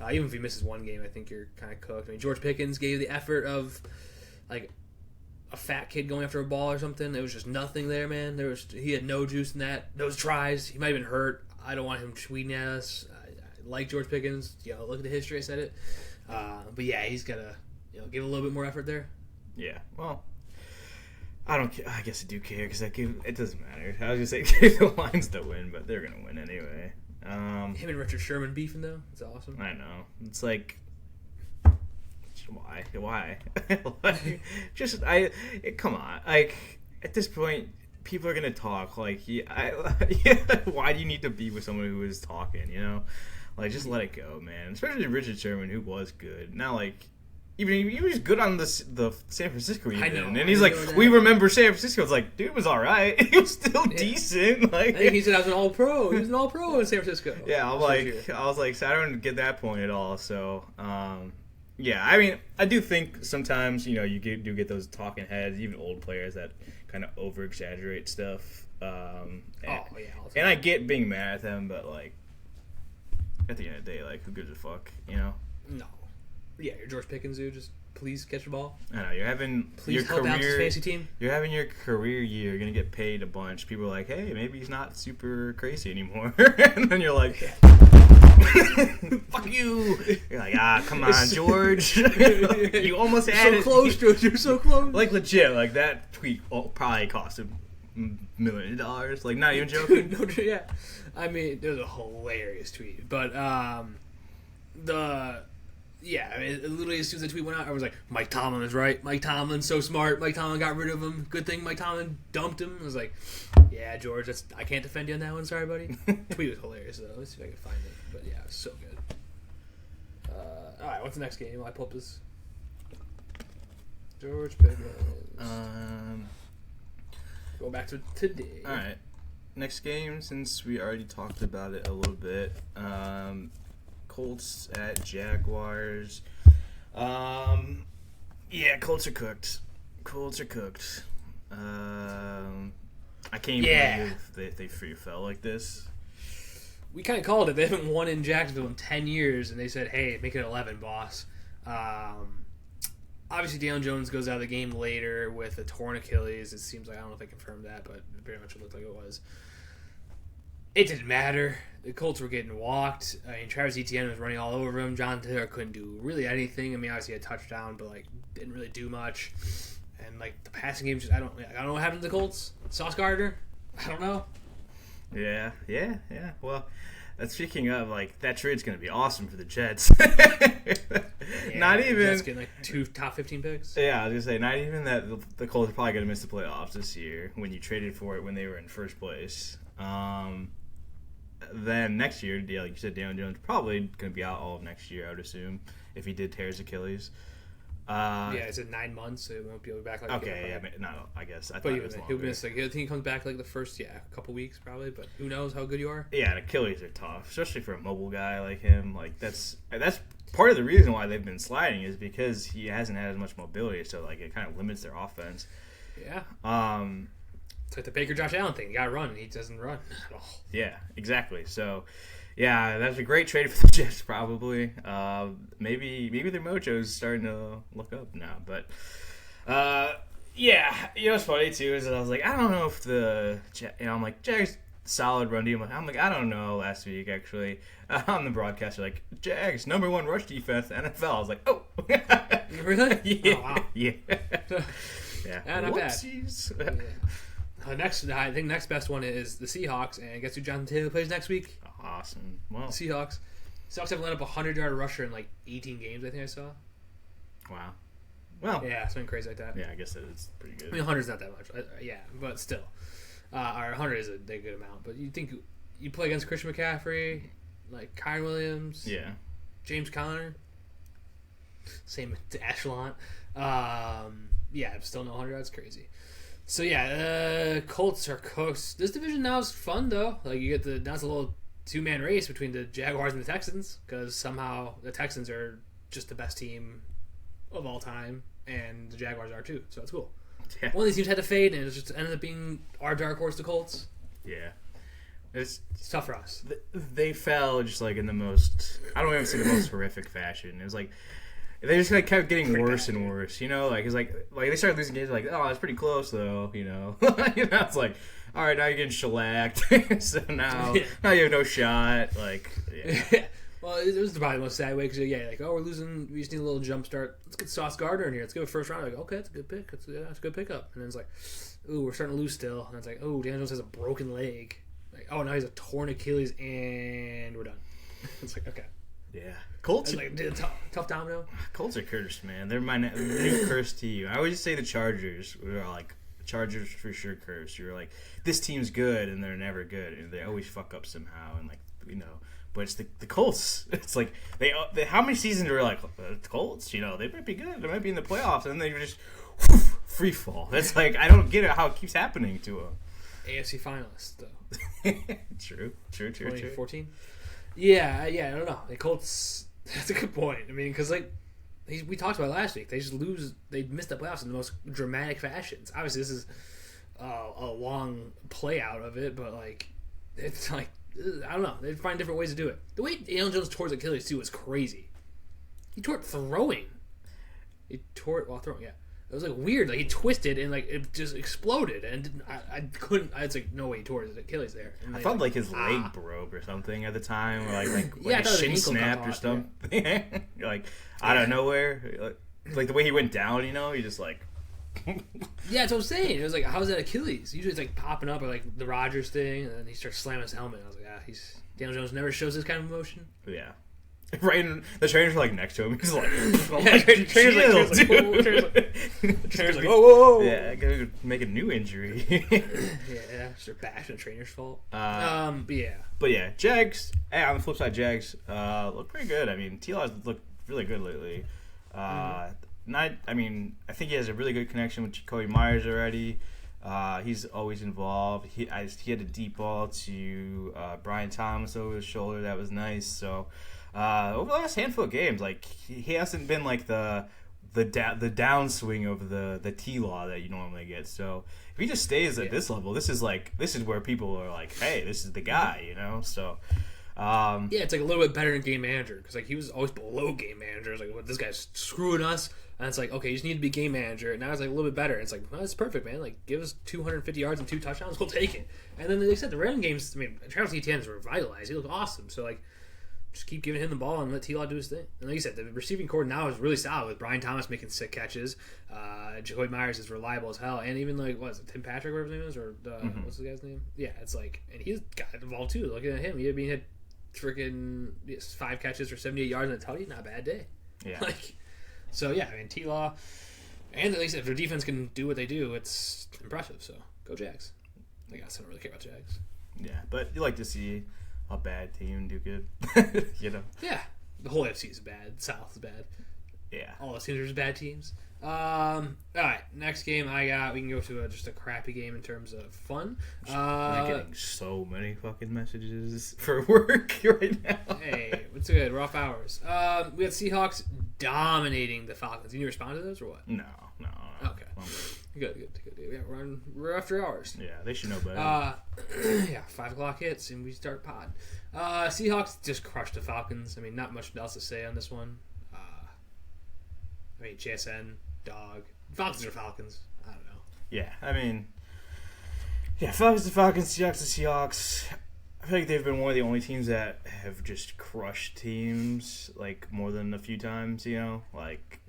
Even if he misses one game, I think you're kind of cooked. I mean, George Pickens gave the effort of like a fat kid going after a ball or something. It was just nothing there, man. He had no juice in those tries. He might have been hurt. I don't want him tweeting at us. I like George Pickens. Look at the history. I said it. But yeah, he's gotta give a little bit more effort there. Yeah. Well, I don't. I guess I do care because it doesn't matter. I was gonna say give the Lions to win, but they're gonna win anyway. Him and Richard Sherman beefing though. It's awesome. I know. It's like. Why? Come on. Like, at this point, people are going to talk. Like, why do you need to be with someone who is talking, Like, just let it go, man. Especially Richard Sherman, who was good. Now, like, even he was good on the San Francisco even. I know. And he's like, we remember San Francisco. It's like, dude was all right. He was still decent. Like, I think he said I was an all-pro. He was an all-pro in San Francisco. Yeah, I was like, so I don't get that point at all. So, yeah, I mean, I do think sometimes, you do get those talking heads, even old players that kind of over-exaggerate stuff. And I get being mad at them, but, like, at the end of the day, like, who gives a fuck, No. Yeah, you're George Pickens, dude. Just please catch the ball. I know, you're having please help out this fantasy team. You're having your career year. You're going to get paid a bunch. People are like, hey, maybe he's not super crazy anymore. And then you're like... Fuck you! You're like, come on, George. You almost had it. So close, George. You're so close. Like, legit, like, that tweet probably cost him $1 million. Like, not even joking. No, yeah. I mean, it was a hilarious tweet. But, yeah, I mean, literally as soon as the tweet went out, I was like, Mike Tomlin is right. Mike Tomlin's so smart. Mike Tomlin got rid of him. Good thing Mike Tomlin dumped him. I was like, yeah, George, I can't defend you on that one. Sorry, buddy. Tweet was hilarious, though. Let's see if I can find it. But, yeah, it was so good. All right, what's the next game? I pull up this. George Pickens. Go back to today. All right. Next game, since we already talked about it a little bit. Colts at Jaguars. Yeah, Colts are cooked. I can't even believe they free fell like this. We kind of called it. They haven't won in Jacksonville in 10 years, and they said, hey, make it 11, boss. Obviously, Daniel Jones goes out of the game later with a torn Achilles. It seems like, I don't know if I confirmed that, but very much it looked like it was. It didn't matter. The Colts were getting walked. I mean, Travis Etienne was running all over him. John Taylor couldn't do really anything. I mean, obviously he had a touchdown, but, like, didn't really do much. And, like, the passing game, I don't know what happened to the Colts. Sauce Gardner? I don't know. Yeah. Well, speaking of, like, that trade's going to be awesome for the Jets. Not even... Jets getting, like, 2 top 15 picks? Yeah, I was going to say, not even that the Colts are probably going to miss the playoffs this year when you traded for it when they were in first place. Then next year, yeah, like you said, Daniel Jones probably going to be out all of next year, I would assume, if he did tear his Achilles. Yeah, it's at 9 months, so it won't be able to be back. Like, okay, yeah, no, I guess. I but even he'll miss. Like, I think he comes back like the first, couple weeks probably. But who knows how good you are? Yeah, and Achilles are tough, especially for a mobile guy like him. Like that's part of the reason why they've been sliding is because he hasn't had as much mobility, so like it kind of limits their offense. Yeah. It's like the Baker Josh Allen thing. You gotta run, and he doesn't run at all. Yeah, exactly. So. Yeah, that's a great trade for the Jets, probably. Maybe their mojo's starting to look up now. But, yeah, what's funny, too, is that I was like, I don't know if I'm like, Jags, solid run team. I'm like, I don't know last week, actually. On the broadcast, like, Jags, number 1 rush defense, NFL. I was like, oh. Really? Yeah. Oh, wow. Yeah. Yeah, not Whoopsies. bad. Yeah. I think next best one is the Seahawks, and guess who Jonathan Taylor plays next week? Awesome. Well, the Seahawks. Seahawks have lined up a 100-yard rusher in like 18 games. I think I saw. Wow. Well. Yeah, something crazy like that. Yeah, I guess that is pretty good. I mean, 100's not that much. Yeah, but still, or 100 is a good amount. But you think you play against Christian McCaffrey, like Kyron Williams, James Conner, same echelon. Yeah, still no 100. That's crazy. So yeah, Colts are cooked. This division now is fun though. Like you get now it's a little 2-man race between the Jaguars and the Texans because somehow the Texans are just the best team of all time, and the Jaguars are too. So that's cool. Yeah. One of these teams had to fade, and it just ended up being our dark horse, the Colts. Yeah, it's tough for us. They fell just like in the most. I don't even say the most horrific fashion. It was like. They just like kept getting worse and worse, you know. Like it's like they started losing games. Like, oh, it's pretty close though, you know. It's like, all right, now you're getting shellacked. So now you have no shot. Like, yeah. Well, it was probably the most sad way because like, oh, we're losing. We just need a little jump start. Let's get Sauce Gardner in here. Let's give a first round. Like, okay, that's a good pick. That's a good pickup. And then it's like, ooh, we're starting to lose still. And it's like, oh, Daniel Jones has a broken leg. Like, oh, now he's a torn Achilles, and we're done. It's like, okay. Yeah, Colts are like tough domino. Colts are cursed, man. They're my new cursed team. I always say the Chargers. We were like Chargers for sure cursed. You're like this team's good and they're never good, and they always fuck up somehow. And like but it's the Colts. It's like they how many seasons were like the Colts? You know they might be good. They might be in the playoffs, and then they just free fall. That's like I don't get it how it keeps happening to them. AFC finalists though. True. 2014. Yeah, I don't know. The Colts, that's a good point. I mean, because, like, we talked about last week. They just they missed the playoffs in the most dramatic fashions. Obviously, this is a long play out of it, but, like, it's like, I don't know. They find different ways to do it. The way Daniel Jones tore his Achilles, too, was crazy. He tore it throwing. He tore it while throwing, yeah. It was like weird. Like he twisted and like it just exploded, and I couldn't. I was like, no way, he tore his Achilles there. And I thought like his leg broke or something at the time, or like his shin snapped or something. Yeah. Like out of nowhere, like the way he went down. You know, he just like. Yeah, that's what I'm saying. It was like, how's that Achilles? Usually it's like popping up or like the Rodgers thing, and then he starts slamming his helmet. I was like, Daniel Jones never shows this kind of emotion. Yeah. Right, and the trainers are like next to him. He's like, the trainer's like, whoa. Yeah, I gotta make a new injury. Yeah, it's their bash and the trainer's fault. But yeah, Jags. On the flip side, Jags look pretty good. I mean, T-Law's looked really good lately. I think he has a really good connection with Jacoby Myers already. He's always involved. He had a deep ball to Brian Thomas over his shoulder. That was nice. So. Over the last handful of games, like he hasn't been like the downswing of the T-Law that you normally get. So if he just stays at this level, this is where people are like, hey, this is the guy, you know. So it's like a little bit better than game manager because like he was always below game manager. It's like, well, this guy's screwing us, and it's like, okay, you just need to be game manager. And now it's like a little bit better. And it's like, well, that's perfect, man. Like give us 250 yards and 2 touchdowns, we'll take it. And then they said the running games. I mean, Travis Etienne's revitalized. He looked awesome. So like. Just keep giving him the ball and let T-Law do his thing. And like you said, the receiving core now is really solid with Brian Thomas making sick catches. Jacoby Myers is reliable as hell. And even like, what is it, Tim Patrick, whatever his name is? Or what's the guy's name? Yeah, it's like, and he's got involved too. Looking at him, he had freaking 5 catches for 78 yards and a tutty. Not a bad day. Yeah. So yeah, I mean, T-Law, and at least if their defense can do what they do, it's impressive. So go Jags. I guess I don't really care about Jags. Yeah, but you like to see a bad team do good, you know. Yeah, the whole FC is bad. South is bad. Yeah, all the teams are bad teams. All right, next game I got. We can go to just a crappy game in terms of fun. I'm getting so many fucking messages for work right now. Hey, what's good? Rough hours. We got Seahawks dominating the Falcons. You need to respond to those or what? No. Okay. Good. Yeah, we're after hours. Yeah, they should know better. 5 o'clock hits and we start pod. Seahawks just crushed the Falcons. I mean, not much else to say on this one. JSN, dog. Falcons are Falcons. I don't know. Yeah, I mean, Falcons to Falcons, Seahawks to Seahawks. I feel like they've been one of the only teams that have just crushed teams like more than a few times. You know, like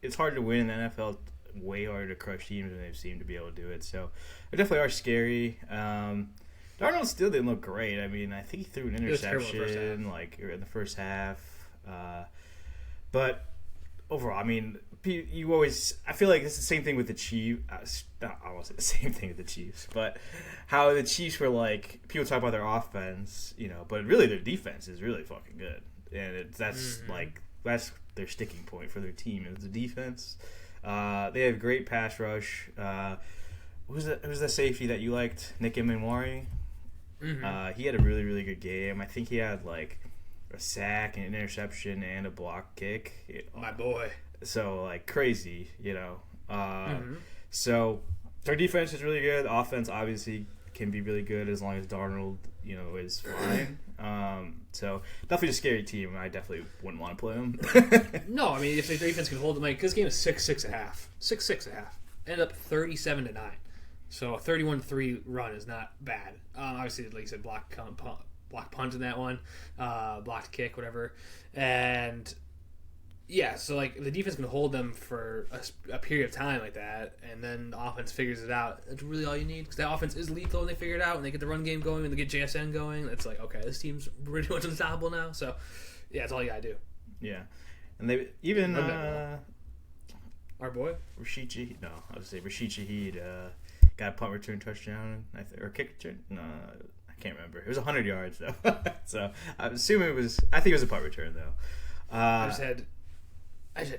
it's hard to win in the NFL way harder to crush teams than they've seemed to be able to do it. So they definitely are scary. Darnold still didn't look great. I mean, I think he threw an interception like in the first half. But overall, I mean, I feel like it's the same thing with the Chiefs. I won't say the same thing with the Chiefs, but how the Chiefs were like, people talk about their offense, but really their defense is really fucking good. And that's their sticking point for their team is the defense. They have great pass rush. Who's the safety that you liked? Nick Immanwari? He had a really, really good game. I think he had like a sack, an interception, and a block kick. My boy. So crazy, So their defense is really good. Offense obviously can be really good as long as Darnold, is fine. So definitely a scary team. I definitely wouldn't want to play them. No, I mean if the defense can hold them, this game is 6.5. Ended up 37-9. So a 31-3 run is not bad. Obviously, like you said, block punt in that one, blocked kick, whatever, and yeah. So if the defense can hold them for a period of time like that, and then the offense figures it out. That's really all you need because that offense is lethal when they figure it out and they get the run game going and they get JSN going. It's okay, this team's pretty much unstoppable now. So yeah, that's all you gotta do. Yeah, and they even our boy Rashid Shaheed got a punt return touchdown, or kick return. No, I can't remember. It was 100 yards though. So I'm assuming I think it was a punt return though. I just had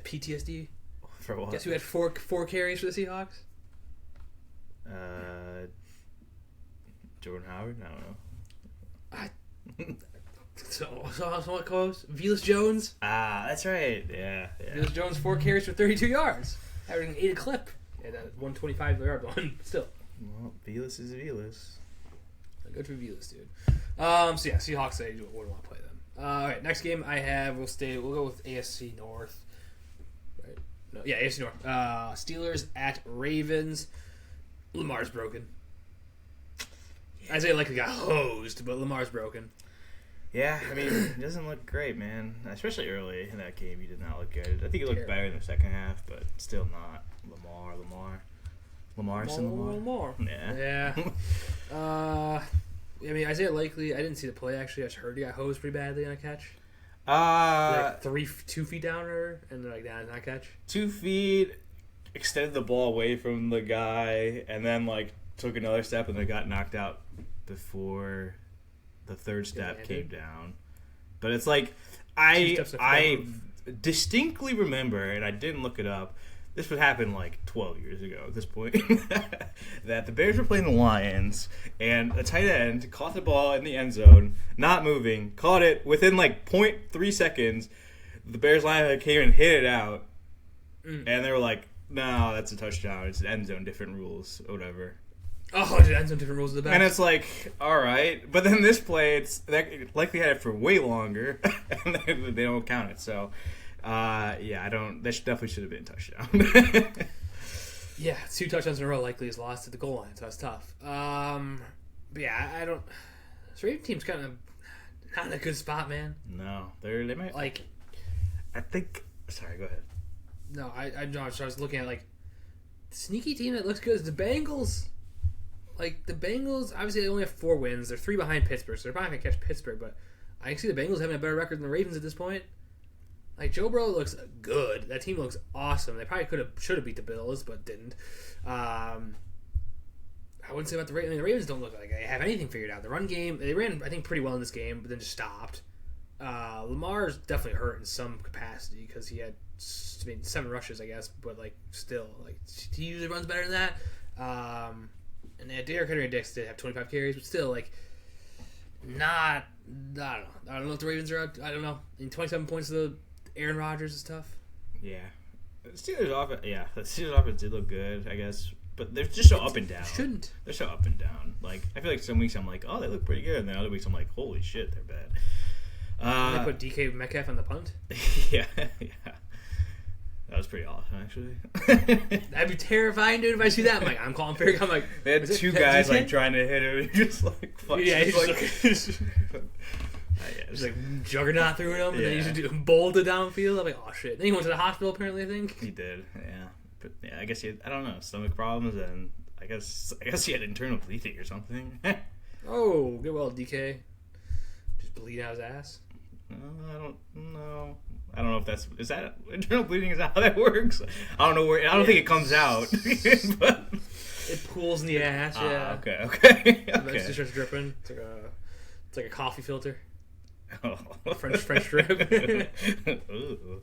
PTSD. For what? Guess who had four carries for the Seahawks? Jordan Howard? I don't know. So what close? Velas Jones? That's right. Yeah. Velas Jones 4 carries for 32 yards, averaging 8 a clip. Yeah, that 125-yard one still. Well, Velas is Velas. Good for Velas, dude. So yeah, Seahawks. I wouldn't want to play them. All right, next game I have. We'll go with AFC North. Right? No, yeah, AFC North. Steelers at Ravens. Lamar's broken. Isaiah likely got hosed, but Lamar's broken. Yeah, I mean, he doesn't look great, man. Especially early in that game, he did not look good. I think he looked better in the second half, but still not. Lamar. Yeah. I mean, Isaiah Likely, I didn't see the play, actually. I just heard he got hosed pretty badly on a catch. 2 feet down or and then not catch. 2 feet, extended the ball away from the guy, and then took another step and then got knocked out before the third step came down. But it's I distinctly remember, and I didn't look it up, this would happen 12 years ago at this point, that the Bears were playing the Lions, and a tight end caught the ball in the end zone, not moving, caught it within 0.3 seconds. The Bears linebacker came and hit it out, and they were like, no, that's a touchdown. It's an end zone, different rules, or whatever. Oh, it ends on different rules of the back. And it's all right. But then this play, they likely had it for way longer, and they don't count it. So, that definitely should have been a touchdown. Yeah, 2 touchdowns in a row likely is lost at the goal line, so that's tough. But yeah, I don't. This Raven team's kind of not in a good spot, man. No, they might I think. Sorry, go ahead. No, I was looking at the sneaky team that looks good is the Bengals. The Bengals, obviously they only have 4 wins. They're 3 behind Pittsburgh, so they're probably going to catch Pittsburgh. But I can see the Bengals having a better record than the Ravens at this point. Joe Burrow looks good. That team looks awesome. They probably should have beat the Bills, but didn't. I wouldn't say about the Ravens. I mean, the Ravens don't look like they have anything figured out. The run game, they ran, I think, pretty well in this game, but then just stopped. Lamar's definitely hurt in some capacity because he had 7 rushes, I guess, but still, he usually runs better than that. And Derrick Henry and Dix did have 25 carries, but still, not. I don't know if the Ravens are out. I don't know. 27 points to the Aaron Rodgers is tough. Yeah, the Steelers offense did look good, I guess, but they're just so up and down. Shouldn't. They're so up and down. I feel some weeks I'm oh, they look pretty good, and then other weeks I'm holy shit, they're bad. They put DK Metcalf on the punt. Yeah. That was pretty awesome, actually. That'd be terrifying, dude. If I see that, I'm calling fair. I'm they had 2 guys trying to hit him, and just fuck. Yeah, he's just juggernaut through him, and then he just bolted downfield. I'm oh shit. Then he went to the hospital, apparently. I think he did. Yeah, But yeah, I guess I don't know, stomach problems, and I guess he had internal bleeding or something. Oh, good. Well, DK just bleed out his ass. No, I don't know. I don't know if is that internal bleeding? Is that how that works? I don't know where. I don't think it comes out. But it pools in the ass. Yeah. Okay. It just starts dripping. It's like a coffee filter. Oh. French drip. Ooh.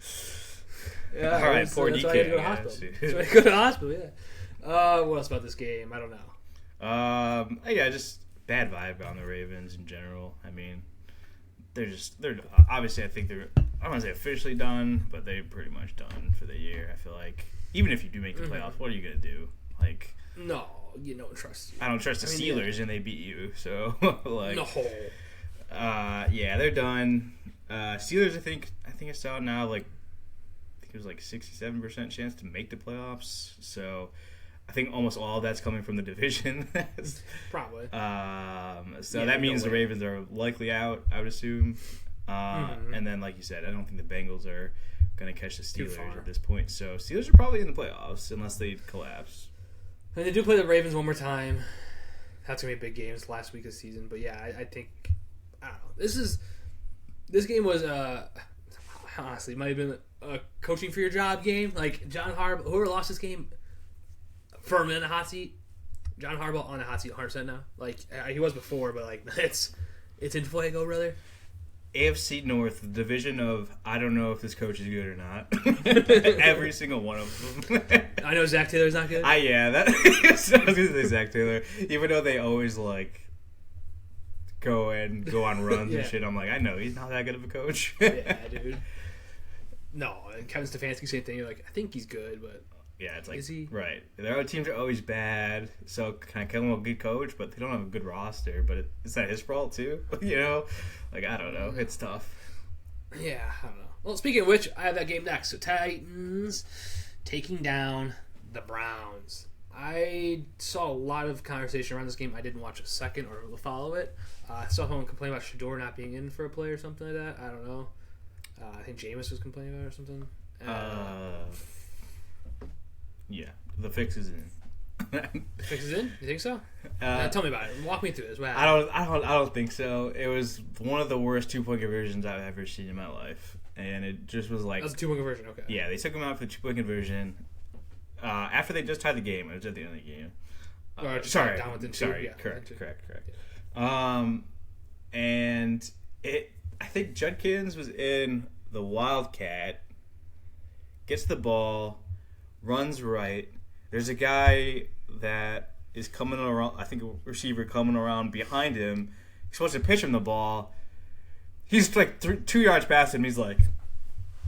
Yeah. All right. Poor DK. That's why I had to go to the hospital. That's why I go to the hospital. Yeah. What else about this game? I don't know. Yeah, just bad vibe on the Ravens in general. I mean, they're obviously, I think I don't want to say officially done, but they're pretty much done for the year. I feel like even if you do make the playoffs, what are you gonna do? Like, no, you don't trust you. I don't trust the Steelers, and they beat you. So like, no. Yeah, they're done. Steelers, I think I saw now, like, I think it was like 67% chance to make the playoffs. So I think almost all of that's coming from the division. Probably. So that means the Ravens are likely out, I would assume. And then, like you said, I don't think the Bengals are going to catch the Steelers at this point. So Steelers are probably in the playoffs unless they collapse. And they do play the Ravens one more time. That's going to be a big game. It's the last week of the season. But yeah, I think, I don't know. This game was, honestly, might have been a coaching for your job game. Like, John Harbaugh, whoever lost this game, firm in the hot seat. John Harbaugh on the hot seat 100% now. Like, he was before, but, like, it's in fuego, brother. AFC North, the division of I don't know if this coach is good or not. Every single one of them. I know Zach Taylor's not good. I was going to say Zach Taylor. Even though they always, like, go on runs and shit, I'm like, I know he's not that good of a coach. Yeah, dude. No, and Kevin Stefanski, same thing. You're like, I think he's good, but yeah, it's like, is he? Right. Their other teams are always bad, so can I call him a good coach, but they don't have a good roster. But is that his fault too? You know, like, I don't know. It's tough. Yeah, I don't know. Well, speaking of which, I have that game next. So Titans taking down the Browns. I saw a lot of conversation around this game. I didn't watch a second or follow it. I saw someone complain about Shador not being in for a play or something like that. I don't know. I think Jameis was complaining about it or something. Yeah, the fix is in. The fix is in? You think so? Tell me about it. Walk me through this. What I don't think so. It was one of the worst 2-point conversions I've ever seen in my life, and it just was like, that was a 2-point conversion. Okay. Yeah, they took him out for the 2-point conversion after they just tied the game. It was at the end of the game. Sorry. Yeah, correct. And I think Judkins was in the Wildcat, gets the ball, runs right. There's a guy that is coming around, I think a receiver coming around behind him. He's supposed to pitch him the ball. He's like 2 yards past him. He's like,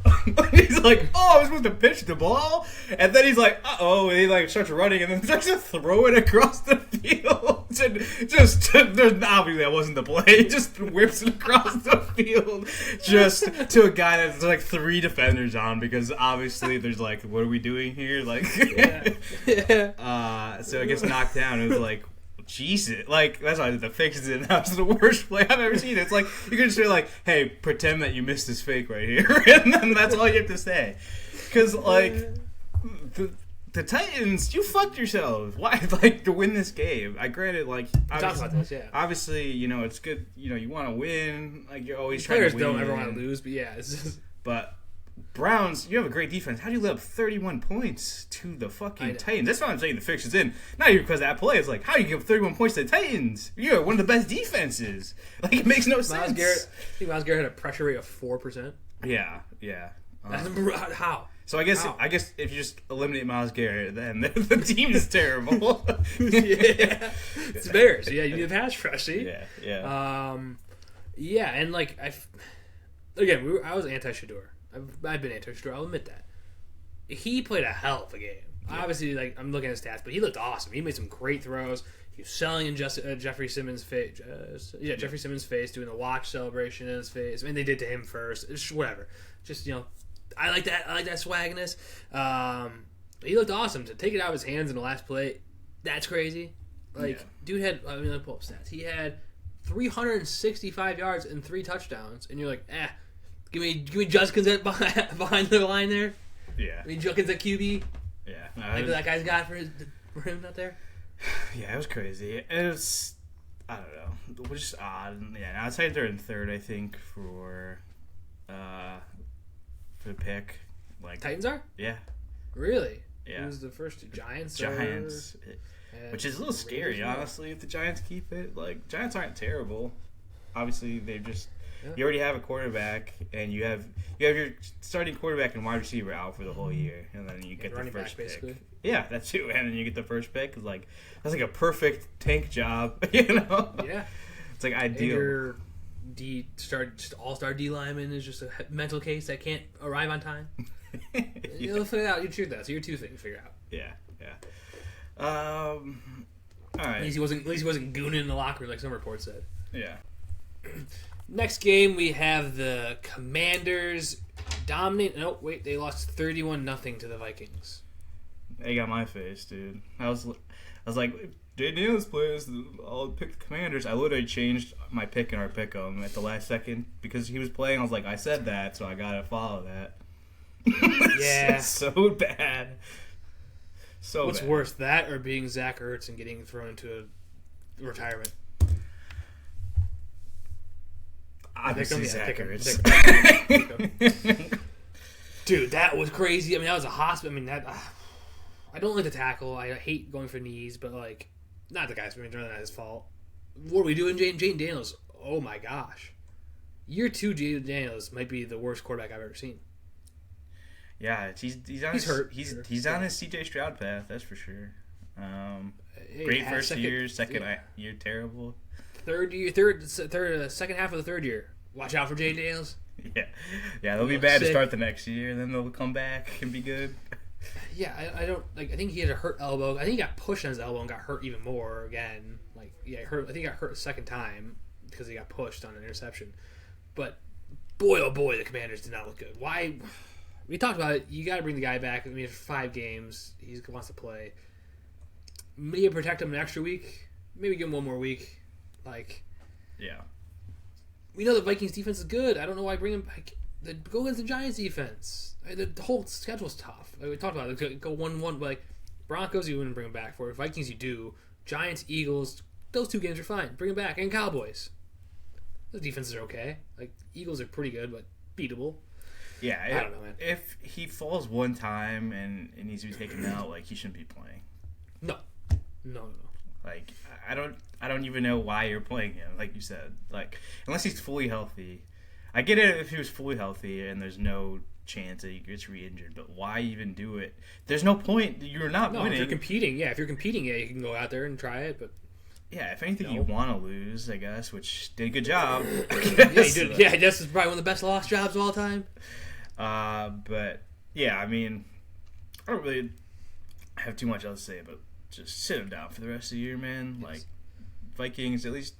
oh, I was supposed to pitch the ball? And then he's like, uh-oh, and he like starts running and then starts to throw it across the field. And obviously that wasn't the play. He just whips it across the field just to a guy that's like 3 defenders on, because obviously there's like, what are we doing here? Like, so it gets knocked down. It was like, Jesus, like, that's why the fake is in. That was the worst play I've ever seen. It's like, you can just be like, hey, pretend that you missed this fake right here, and then that's all you have to say. Because, like, the Titans, you fucked yourselves. Why, like, to win this game? I granted, like, obviously, you know, it's good, you know, you want to win, like, you're always trying to win. Players don't ever want to lose, but yeah, it's just... But Browns, you have a great defense. How do you let up 31 points to the fucking Titans? That's why I'm saying the fix is in. Not even because of that play. It's like, how do you give 31 points to the Titans? You're one of the best defenses. Like, it makes no sense. I think Miles Garrett had a pressure rate of 4%. Yeah. How? So I guess if you just eliminate Miles Garrett, then the team is terrible. Yeah, it's Bears. Yeah, you need a pass rush. See? Yeah. Yeah, and like I was anti-Shador. I've been anti-Shador. I'll admit that. He played a hell of a game. Yeah. Obviously, like, I'm looking at his stats, but he looked awesome. He made some great throws. He was selling in Jeffrey Simmons' face. Jeffrey Simmons' face, doing the watch celebration in his face. I mean, they did to him first. It's whatever. Just, you know, I like that. I like that swagginess. He looked awesome. To take it out of his hands in the last play, that's crazy. Like, dude had, I mean, let me pull up stats. He had 365 yards and 3 touchdowns, and you're like, Give me Judkins behind the line there. Yeah. I mean, Judkins at QB. Yeah. Like that guy's got for him out there. Yeah, it was crazy. It was, I don't know, it was just odd. Yeah, outside they're in third, I think, for the pick. Like Titans are? Yeah. Really? Yeah. Who's the first? Giants. Which is a little scary, honestly, if the Giants keep it. Like, Giants aren't terrible. Obviously, they're just. Yeah. You already have a quarterback, and you have your starting quarterback and wide receiver out for the whole year, and then you get the first pick. Basically. Yeah, that's too, and then you get the first pick. It's like that's like a perfect tank job, you know? Yeah, it's like ideal. And your all-star D lineman is just a mental case that can't arrive on time. Yeah. You'll figure it out. You choose that. So your two things figure out. Yeah. All right. At least he wasn't gooning in the locker room like some reports said. Yeah. Next game, we have the Commanders dominate. No, wait, they lost 31-0 to the Vikings. They got my face, dude. I was like, if Jay Daniels plays, I'll pick the Commanders. I literally changed my pick in our pick'em at the last second because he was playing. I was like, I said that, so I gotta follow that. Yeah, so bad. What's worse, that or being Zach Ertz and getting thrown into retirement? Obviously, Zach Ertz. Dude, that was crazy. I mean, that was a hospital. I mean, I don't like the tackle. I hate going for knees, but like, not the guy's really not his fault. What are we doing, Jane Daniels? Oh my gosh, year 2 Jane Daniels might be the worst quarterback I've ever seen. Yeah, he's hurt. He's on his CJ Stroud path. That's for sure. Great first year, second year terrible. Second half of the third year. Watch out for Jay Daniels. Yeah, they'll be bad to start the next year, and then they'll come back and be good. Yeah, I don't like. I think he had a hurt elbow. I think he got pushed on his elbow and got hurt even more again. Like, yeah, I think he got hurt a second time because he got pushed on an interception. But boy, oh boy, the Commanders did not look good. Why? We talked about it. You got to bring the guy back. I mean, it's 5 games. He wants to play. Maybe protect him an extra week. Maybe give him one more week. Like, yeah. We know the Vikings defense is good. I don't know why I bring him back. Go against the Giants defense. The whole schedule's tough. Like we talked about it. Go 1-1. Like, Broncos, you wouldn't bring him back for. Vikings, you do. Giants, Eagles, those 2 games are fine. Bring him back. And Cowboys. Those defenses are okay. Like, Eagles are pretty good, but beatable. Yeah, I don't know, man. If he falls one time and needs to be taken out, like, he shouldn't be playing. No. Like, I don't even know why you're playing him, like you said. Like, unless he's fully healthy. I get it if he was fully healthy and there's no chance that he gets re-injured, but why even do it? There's no point. You're not winning. If you're competing, you can go out there and try it, but... Yeah, if anything, you want to lose, I guess, which did a good job. Yeah, he did. Yeah, I guess it's probably one of the best lost jobs of all time. But yeah, I mean, I don't really have too much else to say, but just sit him down for the rest of the year, man. Yes. Like, Vikings, at least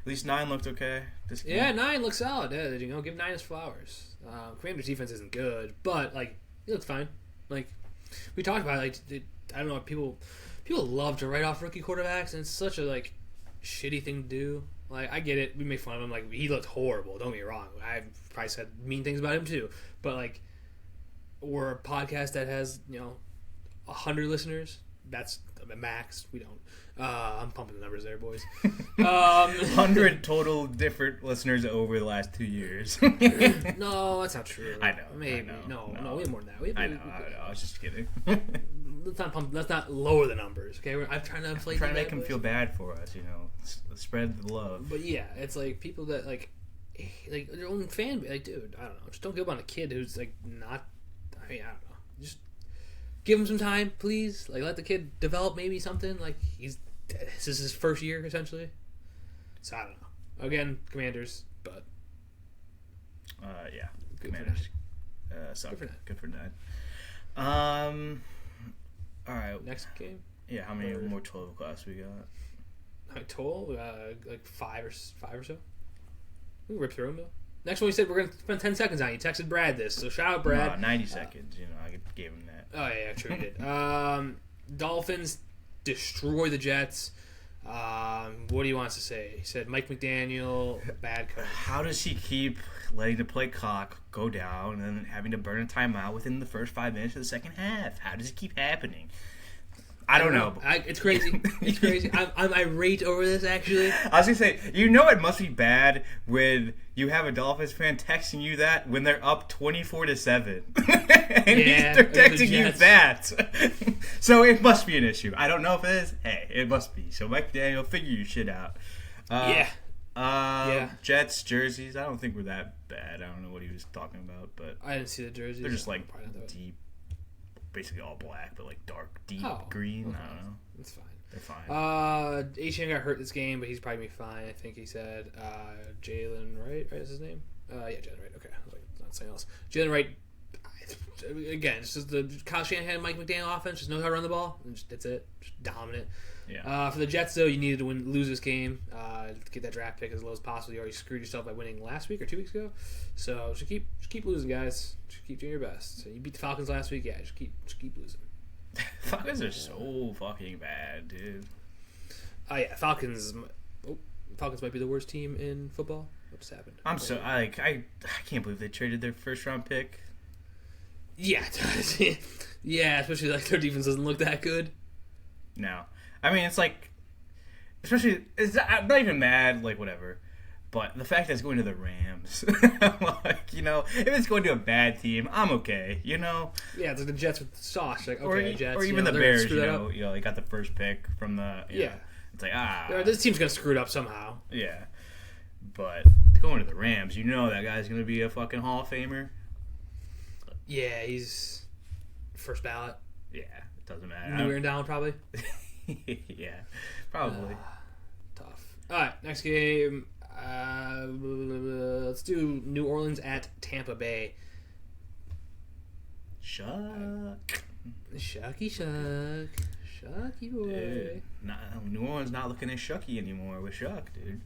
9 looked okay. Yeah, 9 looks solid. Yeah, give 9 his flowers. Commanders defense isn't good, but like, it looks fine. Like, we talked about it, like, I don't know, people love to write off rookie quarterbacks, and it's such a like shitty thing to do. Like, I get it. We make fun of him. Like, he looked horrible. Don't get me wrong. I've probably said mean things about him too. But like, we're a podcast that has 100 listeners. That's the max. We don't. I'm pumping the numbers there, boys. 100 total different listeners over the last 2 years. No, that's not true. I know. Maybe. No, we have more than that. I know. I was just kidding. Let's not lower the numbers, okay? I'm trying to inflate. I'm trying to make them feel bad for us, spread the love. But yeah, it's like people that like their own fan base. Like, dude, I don't know. Just don't give up on a kid who's like not. I mean, I don't know. Just give him some time, please. Like, let the kid develop maybe something. Like, this is his first year essentially. So I don't know. Again, Commanders, but yeah, Commanders. Good for 9. All right. Next game. Yeah, how many more 12 class we got? Total, like 5 or so. We can rip through them though. Next one, we said we're gonna spend 10 seconds on. You texted Brad this, so shout out Brad. 90 seconds. I gave him that. Oh yeah, true, he did. Dolphins destroy the Jets. What do you want us to say? He said Mike McDaniel, bad coach. How does he keep letting the play clock go down and then having to burn a timeout within the first 5 minutes of the second half? How does it keep happening? I don't know. It's crazy. It's crazy. I'm irate over this, actually. I was going to say, it must be bad when you have a Dolphins fan texting you that when they're up 24-7. And they're texting you that. So it must be an issue. I don't know if it is. Hey, it must be. So Mike McDaniel, figure your shit out. Jets jerseys, I don't think we're that bad. I don't know what he was talking about, but I didn't see the jerseys. They're just like deep, basically all black, but like dark, deep green. Okay. I don't know. It's fine. They're fine. Achane got hurt this game, but he's probably gonna be fine. I think he said Jalen Wright. Right, is his name? Yeah, Jalen Wright. Okay, I was like, not saying else. Jalen Wright. Again, it's just the Kyle Shanahan and Mike McDaniel offense. Just knows how to run the ball. And that's it. Just dominant. Yeah. For the Jets, though, you needed to lose this game to get that draft pick as low as possible. You already screwed yourself by winning last week or 2 weeks ago. So just keep losing, guys. Just keep doing your best. So you beat the Falcons last week. Yeah, just keep losing. Falcons are so fucking bad, dude. Oh yeah, Falcons might be the worst team in football. What just happened? I can't believe they traded their first round pick. Yeah, yeah, especially like their defense doesn't look that good. No, I mean it's like, especially I'm not even mad, like whatever, but the fact that it's going to the Rams, like if it's going to a bad team, I'm okay, Yeah, it's like the Jets with sauce, like okay, Jets, or even the Bears, they got the first pick from the It's like this team's gonna screw it up somehow. Yeah, but going to the Rams, that guy's gonna be a fucking Hall of Famer. Yeah, he's first ballot. Yeah, it doesn't matter. New and down, probably. Yeah, probably. Tough. All right, next game. Let's do New Orleans at Tampa Bay. Shucky boy. New Orleans not looking as shucky anymore with Shuck, dude.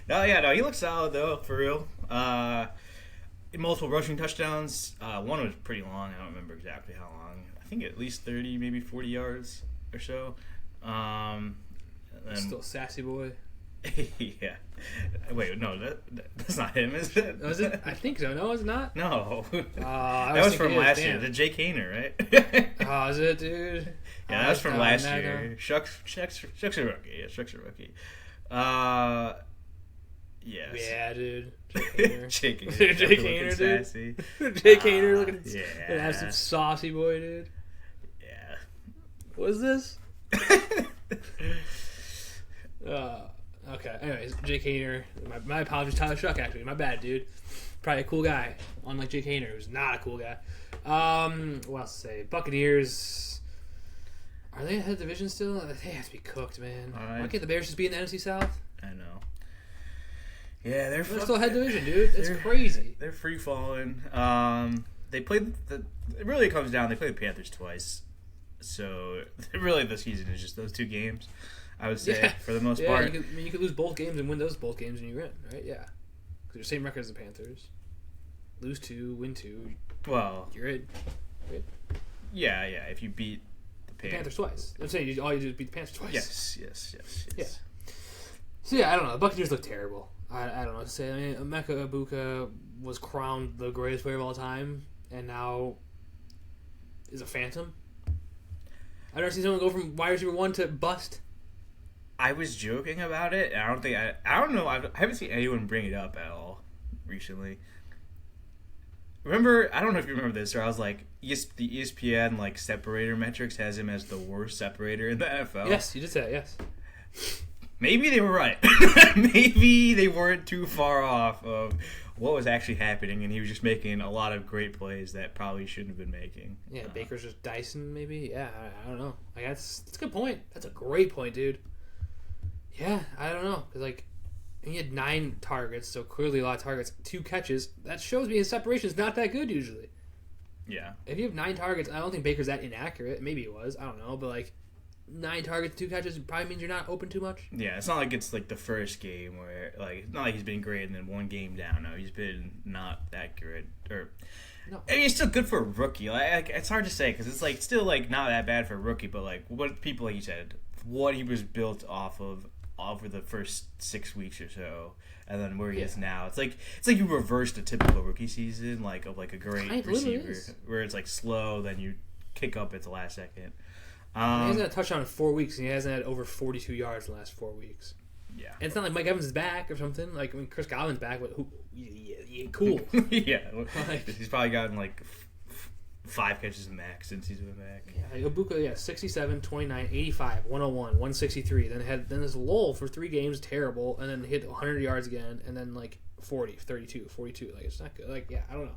No, he looks solid though, for real. Multiple rushing touchdowns. One was pretty long. I don't remember exactly how long. I think at least 30, maybe 40 yards or so. Still sassy boy. Yeah. Wait, no, that's not him, is it? Was it? I think so. No, it's not. No. That was from last year. The Jake Hayner, right? Oh, is it, dude? Yeah, that was from last year. Shucks a rookie. Yeah, Shucks a rookie. Yes. Yeah, dude. Jake Hayner. Jake Hayner, dude. Jake Hayner looking an absolute saucy boy, dude. Yeah. What is this? Okay. Anyways, Jake Hayner. My apologies, Tyler Shuck. Actually, my bad, dude. Probably a cool guy, unlike Jake Hayner, who's not a cool guy. What else to say? Buccaneers. Are they ahead of the division still? They have to be cooked, man. Why can't the Bears just be in the NFC South? I know. Yeah, they're still ahead division, dude. It's crazy. They're free falling. They played it really comes down. They played the Panthers twice, so really the season is just those two games. I would say for the most part. You could lose both games and win those both games and you're in, right? Yeah, because they're the same record as the Panthers. Lose 2, win 2. Well, you're in. Right? Yeah. If you beat the Panthers twice, I'm saying all you do is beat the Panthers twice. Yes. Yeah. So yeah, I don't know. The Buccaneers look terrible. I don't know what to say. I mean, Emeka Egbuka was crowned the greatest player of all time, and now is a phantom. I've never seen someone go from wide receiver 1 to bust. I was joking about it. And I don't know. I haven't seen anyone bring it up at all recently. Remember? I don't know if you remember this, or I was like, the ESPN like separator metrics has him as the worst separator in the NFL. Yes, you did say that. Yes. Maybe they were right. Maybe they weren't too far off of what was actually happening, and he was just making a lot of great plays that probably shouldn't have been making. Yeah, Baker's just dicing, maybe. Yeah, I don't know. Like that's a good point. That's a great point, dude. Yeah, I don't know, because he had 9 targets, so clearly a lot of targets, 2 catches. That shows me his separation is not that good usually. Yeah. If you have 9 targets, I don't think Baker's that inaccurate. Maybe it was. I don't know, but 9 targets, 2 catches probably means you're not open too much. Yeah, it's not like it's like the first game where it's not like he's been great and then one game down. No, he's been not that good. No. I mean, it's still good for a rookie. It's hard to say because it's still not that bad for a rookie. But what people, like you said, what he was built off of over the first 6 weeks or so, and then where he is now. It's like you reversed a typical rookie season, like of like a great receiver, where it's like slow, then you kick up at the last second. He hasn't had a touchdown in 4 weeks, and he hasn't had over 42 yards in the last 4 weeks. Yeah, and it's not like Mike Evans is back or something. Like Chris Godwin's back, but cool. Yeah, he's probably gotten like 5 catches max since he's been back. Yeah, Ibuka, 67, 29, 85, 101, 163. Then this lull for 3 games, terrible, and then hit 100 yards again, and then like 40, 32, 42. Like, it's not good. Like, I don't know.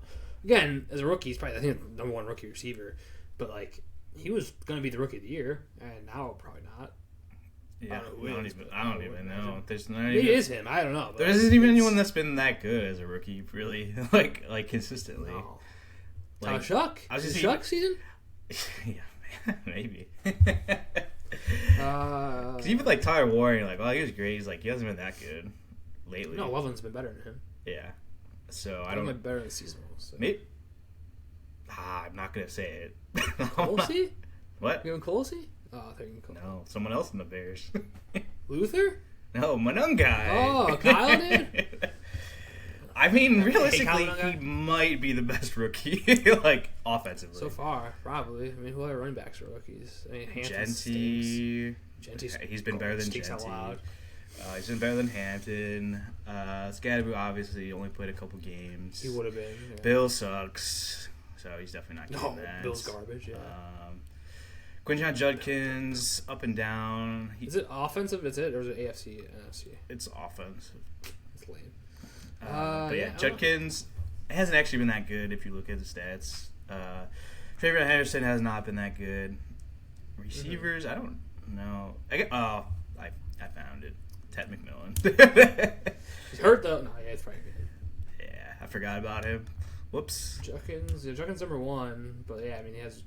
Again, as a rookie, he's probably, I think, the number 1 rookie receiver, but like, he was going to be the rookie of the year, and now probably not. Yeah, I don't even know. There's not Maybe it is him. I don't know. There isn't even anyone that's been that good as a rookie, really, like consistently. No. Like, Shuck? Is it Shuck season? Yeah, maybe. Because even like Tyler Warren, like, he was great. He's like, he hasn't been that good lately. No, Loveland's been better than him. Yeah. So I don't. Been better than seasonal. So. Maybe. I'm not gonna say it. Colsey? What? You going Colsey? Oh, I thought you were Colsey. No, someone else in the Bears. Luther? No, Manungai. Oh, Kyle did? I mean, realistically, he might be the best rookie, like, offensively. So far, probably. I mean, who other running backs are rookies? I mean, Hampton Genty's he's been better than Genty. He's been better than Hampton. Scadaboo obviously only played a couple games. He would have been. Yeah. Bill sucks, so he's definitely not getting that. Bill's garbage, yeah. Quinton Judkins, up and down. Is it offensive? Is it? Or is it AFC and NFC? It's offensive. It's lame. But yeah, Judkins hasn't actually been that good if you look at the stats. Travion Henderson has not been that good. Receivers, I don't know. I found it. Ted McMillan. He's hurt though. No, yeah, it's probably good. Yeah, I forgot about him. Whoops. Judkins number 1, but yeah, I mean he has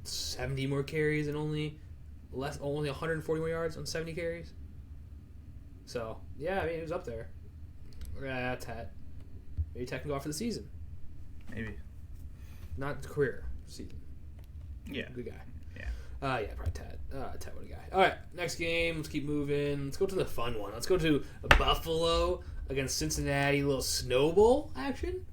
70 more carries and only 140 more yards on 70 carries. So yeah, I mean he was up there. Tet. Maybe Tet can go off for the season. Maybe. Not career season. Yeah. Good guy. Yeah. Yeah, probably Tet. Tet, what a guy. All right, next game. Let's keep moving. Let's go to the fun one. Let's go to Buffalo against Cincinnati. A little snowball action.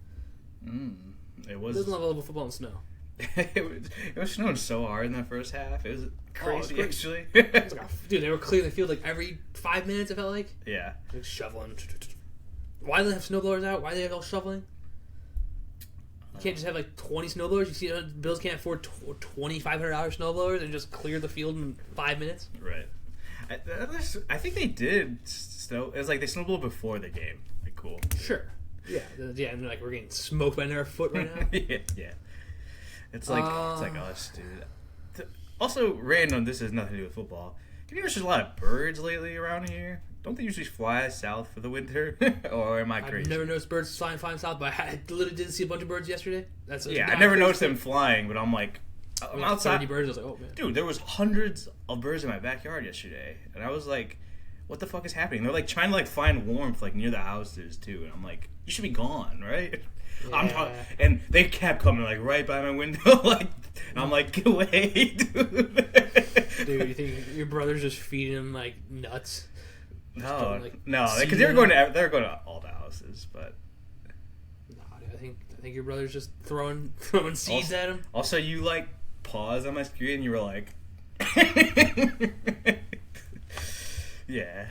It was. It doesn't love football and snow. it was snowing so hard in the first half. It was crazy, actually. Dude, they were clearing the field like every 5 minutes, it felt like. Yeah. Like shoveling. Why do they have snowblowers out? Why do they have all shoveling? You can't just have like 20 snowblowers. You see, Bills can't afford $2,500 snowblowers and just clear the field in 5 minutes. Right. I think they did snow. It was like they snowblowed before the game. Like, cool. Sure. Yeah. And they're like, we're getting smoked by their foot right now. Yeah. It's like us, dude. Also, random. This has nothing to do with football. Have you noticed there's a lot of birds lately around here? Don't they usually fly south for the winter? Or am I crazy? I've never noticed birds flying south, but I literally did see a bunch of birds yesterday. I never noticed them flying, but I'm like, I'm outside. 30 birds. I was like, oh man, dude, there was hundreds of birds in my backyard yesterday, and I was like, what the fuck is happening? They're like trying to like find warmth like near the houses too, and I'm like, you should be gone, right? Yeah. And they kept coming like right by my window, like, and I'm like, get away, dude. Dude, you think your brother's just feeding them like nuts? No, because they're going to all the houses, but no, I think your brother's just throwing seeds at him. Also, you like paused on my screen, and you were like, yeah.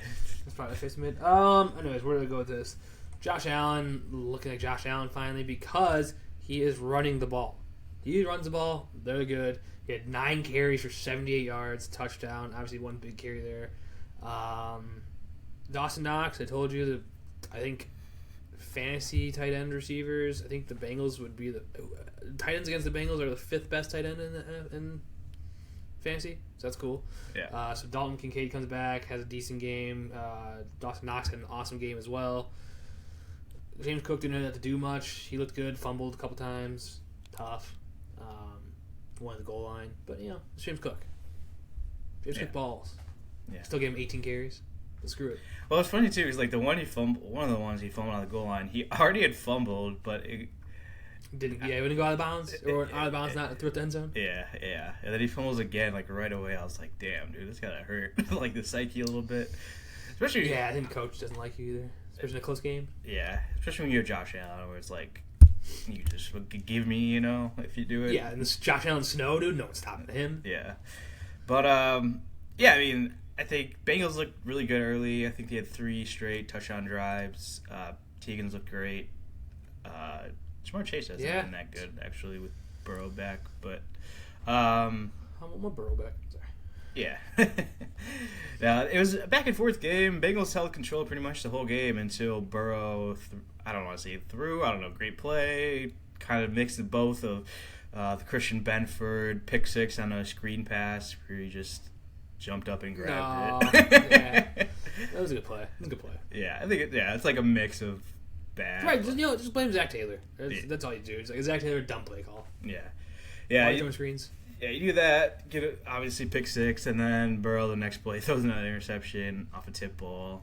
That's probably the face mid. Anyways, where do we go with this? Josh Allen, looking like Josh Allen finally because he is running the ball. He runs the ball. They're good. He had 9 carries for 78 yards, touchdown. Obviously, 1 big carry there. Dawson Knox, I told you that I think fantasy tight end receivers, I think the Bengals would be the tight ends against the Bengals are the 5th best tight end in fantasy, so that's cool. Yeah. So Dalton Kincaid comes back, has a decent game. Dawson Knox had an awesome game as well. James Cook didn't have to do much. He looked good, fumbled a couple times, tough. Won the goal line, but it's James Cook. Cook balls. Yeah. Still gave him 18 carries. But screw it. Well, it's funny too. Is like one of the ones he fumbled on the goal line. He already had fumbled, but Didn't go out of bounds or out of bounds, not through the end zone. Yeah, and then he fumbles again, like right away. I was like, damn, dude, this gotta hurt like the psyche a little bit, especially. Yeah, I think the coach doesn't like you either, especially in a close game. Yeah, especially when you're Josh Allen, where it's like, you just give me, if you do it. Yeah, and this Josh Allen snow, dude, no one's stopping him. Yeah, but yeah, I mean, I think Bengals looked really good early. I think they had 3 straight touchdown drives. Teagan's looked great. Jamar Chase hasn't been that good, actually, with Burrow back. But I want my Burrow back. Sorry. Yeah. It was a back-and-forth game. Bengals held control pretty much the whole game until Burrow, I don't want to say threw. I don't know, great play. Kind of mixed of both of the Christian Benford pick 6 on a screen pass where he just jumped up and grabbed it. Yeah. That was a good play. Yeah, I think it's like a mix of bad. Right, just blame Zach Taylor. That's all you do. It's like Zach Taylor, dumb play call. Yeah. You screens. Yeah, you do that. Get it, obviously pick 6, and then Burrow the next play throws another interception off a tip ball.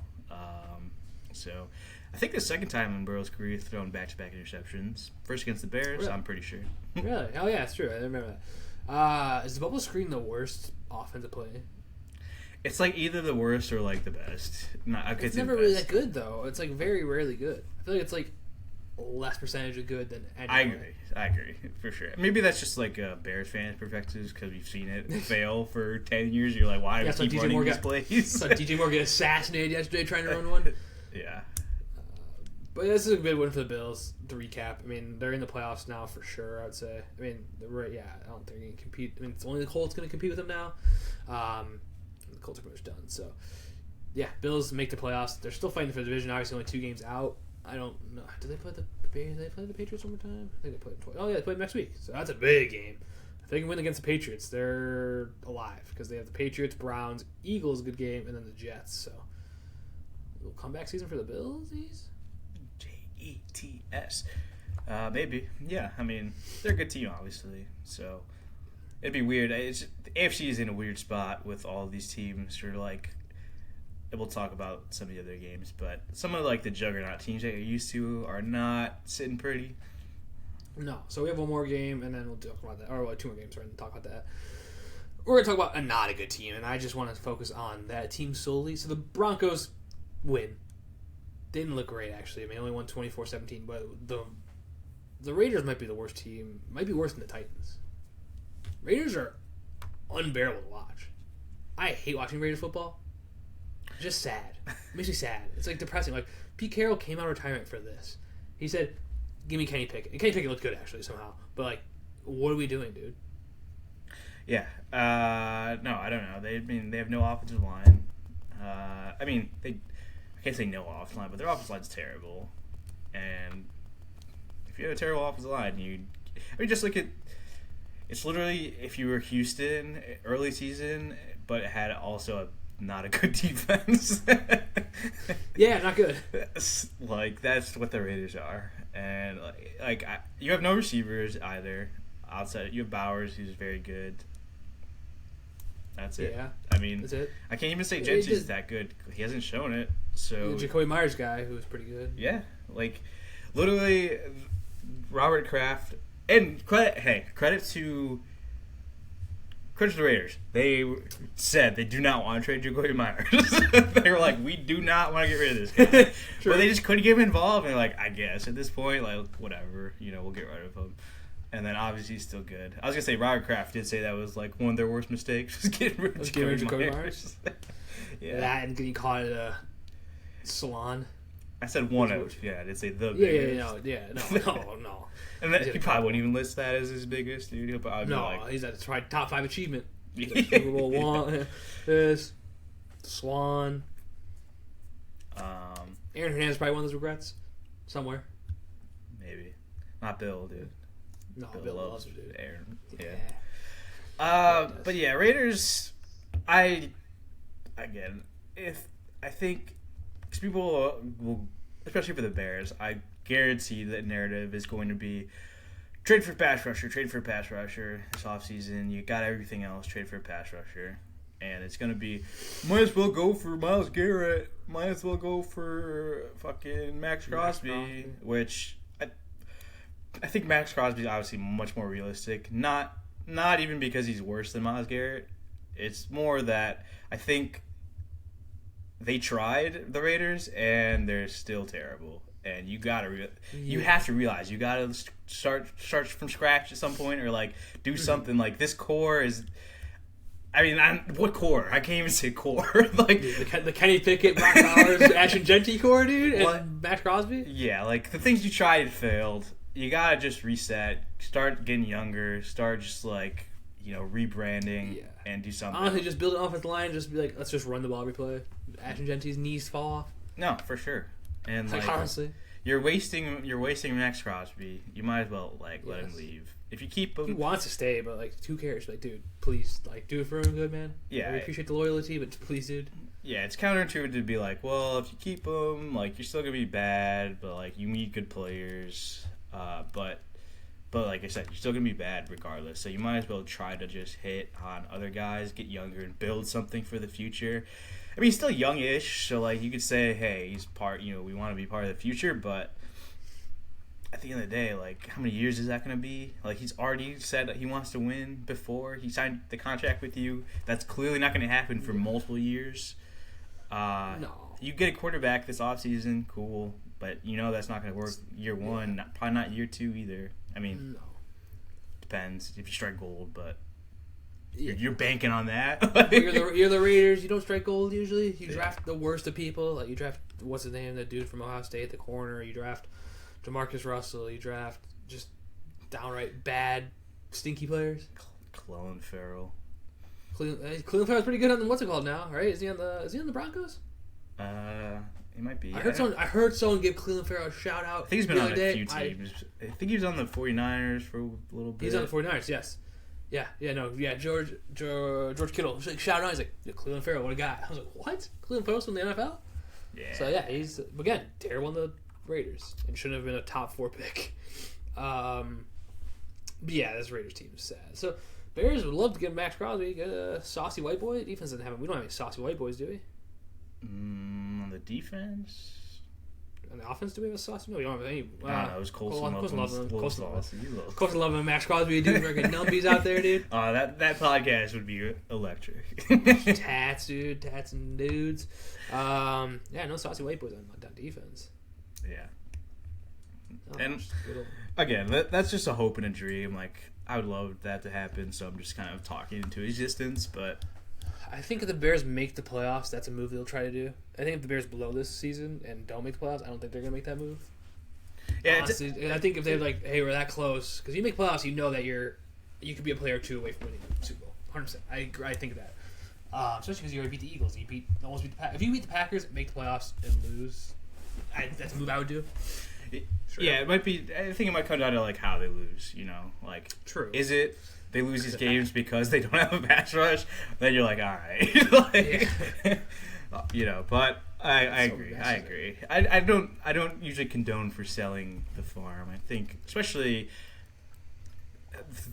So I think the second time in Burrow's career thrown back-to-back interceptions. First against the Bears, really? I'm pretty sure. Really? Oh yeah, it's true. I remember that. Is the bubble screen the worst offensive play? It's like either the worst or like the best. It's never really that good though. It's like very rarely good. I feel like it's like less percentage of good than anyone. I agree for sure. Maybe that's just like a Bears fan perspective because we've seen it fail for 10 years. You're like, why do we keep running these plays? So DJ Moore get assassinated yesterday trying to run one. Yeah. But this is a good win for the Bills. To recap, I mean, they're in the playoffs now for sure. I'd say. I mean, I don't think they're going to compete. I mean, it's only the Colts going to compete with them now. The Colts are pretty much done. So, yeah, Bills make the playoffs. They're still fighting for the division. Obviously, only 2 games out. I don't know. Do they play the Patriots one more time? I think they play them twice. Oh, yeah, they play them next week. So that's a big game. If they can win against the Patriots, they're alive because they have the Patriots, Browns, Eagles, good game, and then the Jets. So, a little comeback season for the Bills. Jets. Maybe. Yeah, I mean, they're a good team, obviously. So, it'd be weird. The AFC is in a weird spot with all of these teams. You're like, we'll talk about some of the other games, but some of like the juggernaut teams that you're used to are not sitting pretty. No. So we have one more game, and then we'll talk about that. Or 2 more games, right? And talk about that. We're going to talk about not a good team, and I just want to focus on that team solely. So the Broncos win. Didn't look great, actually. I mean, only won 24-17, but the Raiders might be the worst team. Might be worse than the Titans. Raiders are unbearable to watch. I hate watching Raiders football. Just sad. It makes me sad. It's like depressing. Like, Pete Carroll came out of retirement for this. He said, give me Kenny Pickett. And Kenny Pickett looked good, actually, somehow. But, like, what are we doing, dude? Yeah. No, I don't know. They have no offensive line. I can't say no offensive line, but their offensive line's terrible. And if you have a terrible offensive line, just look at, it's literally if you were Houston early season, but it had also not a good defense. Yeah, not good. Like, that's what the Raiders are. And you have no receivers either. Outside, you have Bowers, who's very good. That's it. Yeah, I mean, that's it. I can't even say Gentry's that good. He hasn't shown it. So the Jacoby Myers guy, who was pretty good. Yeah, like literally, Robert Kraft and credit to the Raiders. They said they do not want to trade Jacoby Myers. They were like, we do not want to get rid of this guy. But they just couldn't get him involved. And they're like, I guess at this point, like whatever, we'll get rid of him. And then obviously he's still good. I was gonna say Robert Kraft did say that was like one of their worst mistakes was getting rid of Jacoby Myers. Yeah, that and getting caught at a salon. I said one of. Yeah, I did say the biggest. No. And then he probably wouldn't even list that as his biggest, dude. He'll probably be like, he's at the top 5 achievement. Super Bowl one, this Swan. Aaron Hernandez probably one of those regrets somewhere. Maybe not Bill, dude. No, Bill loves dude. Aaron. Yeah. But yeah, Raiders. I think because people will, especially for the Bears, I guarantee that narrative is going to be trade for pass rusher this offseason. You got everything else, trade for a pass rusher. And it's going to be, might as well go for Myles Garrett, might as well go for fucking Max Crosby, which I think Max Crosby's obviously much more realistic. Not even because he's worse than Myles Garrett. It's more that I think they tried the Raiders and they're still terrible. And you have to realize you gotta start from scratch at some point, or like do something. Like this core is. I mean, what core? I can't even say core. Like the Kenny Pickett, Brock Bowers, Ashton Genty core, dude, and Max Crosby. Yeah, like the things you tried failed. You gotta just reset, start getting younger, start just like rebranding and do something. Honestly, just build an offensive line. Just be like, let's just run the ball every play. Ashton Genty's knees fall off. No, for sure. And like honestly, you're wasting Max Crosby. You might as well let him leave. If you keep him, he wants to stay, but like, who cares? Like, dude, please, like, do it for him, good man. Yeah, I appreciate the loyalty, but please, dude. Yeah, it's counterintuitive to be like, well, if you keep him, like, you're still gonna be bad, but like, you need good players. But like I said, you're still gonna be bad regardless. So you might as well try to just hit on other guys, get younger, and build something for the future. I mean, he's still youngish, so like you could say, hey, he's part. We want to be part of the future, but at the end of the day, like, how many years is that going to be? Like, he's already said that he wants to win before he signed the contract with you. That's clearly not going to happen for multiple years. No. You get a quarterback this offseason, cool, but that's not going to work year one, probably not year two either. I mean, depends if you strike gold, but you're banking on that. you're the Raiders. You don't strike gold usually. You draft the worst of people. Like, you draft, what's his name, the dude from Ohio State, the corner. You draft DeMarcus Russell. You draft just downright bad, stinky players. Clelin Ferrell. Clelin Ferrell's pretty good on what's it called now, right? Is he on the Broncos? He might be. I heard someone give Clelin Ferrell a shout out. I think he's been on a few teams. I think he was on the 49ers for a little bit. He's on the 49ers, yes. George Kittle. Shout out. He's like, Clelin Ferrell, what a guy. I was like, what? Clelin Ferrell's from the NFL? Yeah. So he's again terrible on the Raiders and shouldn't have been a top 4 pick. This Raiders team is sad. So Bears would love to get Max Crosby, get a saucy white boy. Defense doesn't have. We don't have any saucy white boys, do we? On the defense. On the offense, do we have a saucy? No, we don't have any. No, it was Colson Love. Colson Love and Max Crosby, dude, freaking numbies out there, dude. That podcast would be electric. Tats, dude, tats and dudes. No saucy white boys on defense. Yeah. And again, that's just a hope and a dream. Like, I would love that to happen, so I'm just kind of talking into existence, but I think if the Bears make the playoffs, that's a move they'll try to do. I think if the Bears blow this season and don't make the playoffs, I don't think they're going to make that move. Yeah, honestly, I think if they're like, hey, we're that close, because you make playoffs, you know that you could be a player or two away from winning the Super Bowl. 100%. I think of that. Especially because you already beat the Eagles. You almost beat the Packers. If you beat the Packers, make the playoffs, and lose, that's a move I would do. It might be. I think it might come down to like how they lose. Like, true. Is it they lose these games because they don't have a pass rush? Then you're like, all right, But I agree. I agree. I don't usually condone for selling the farm. I think, especially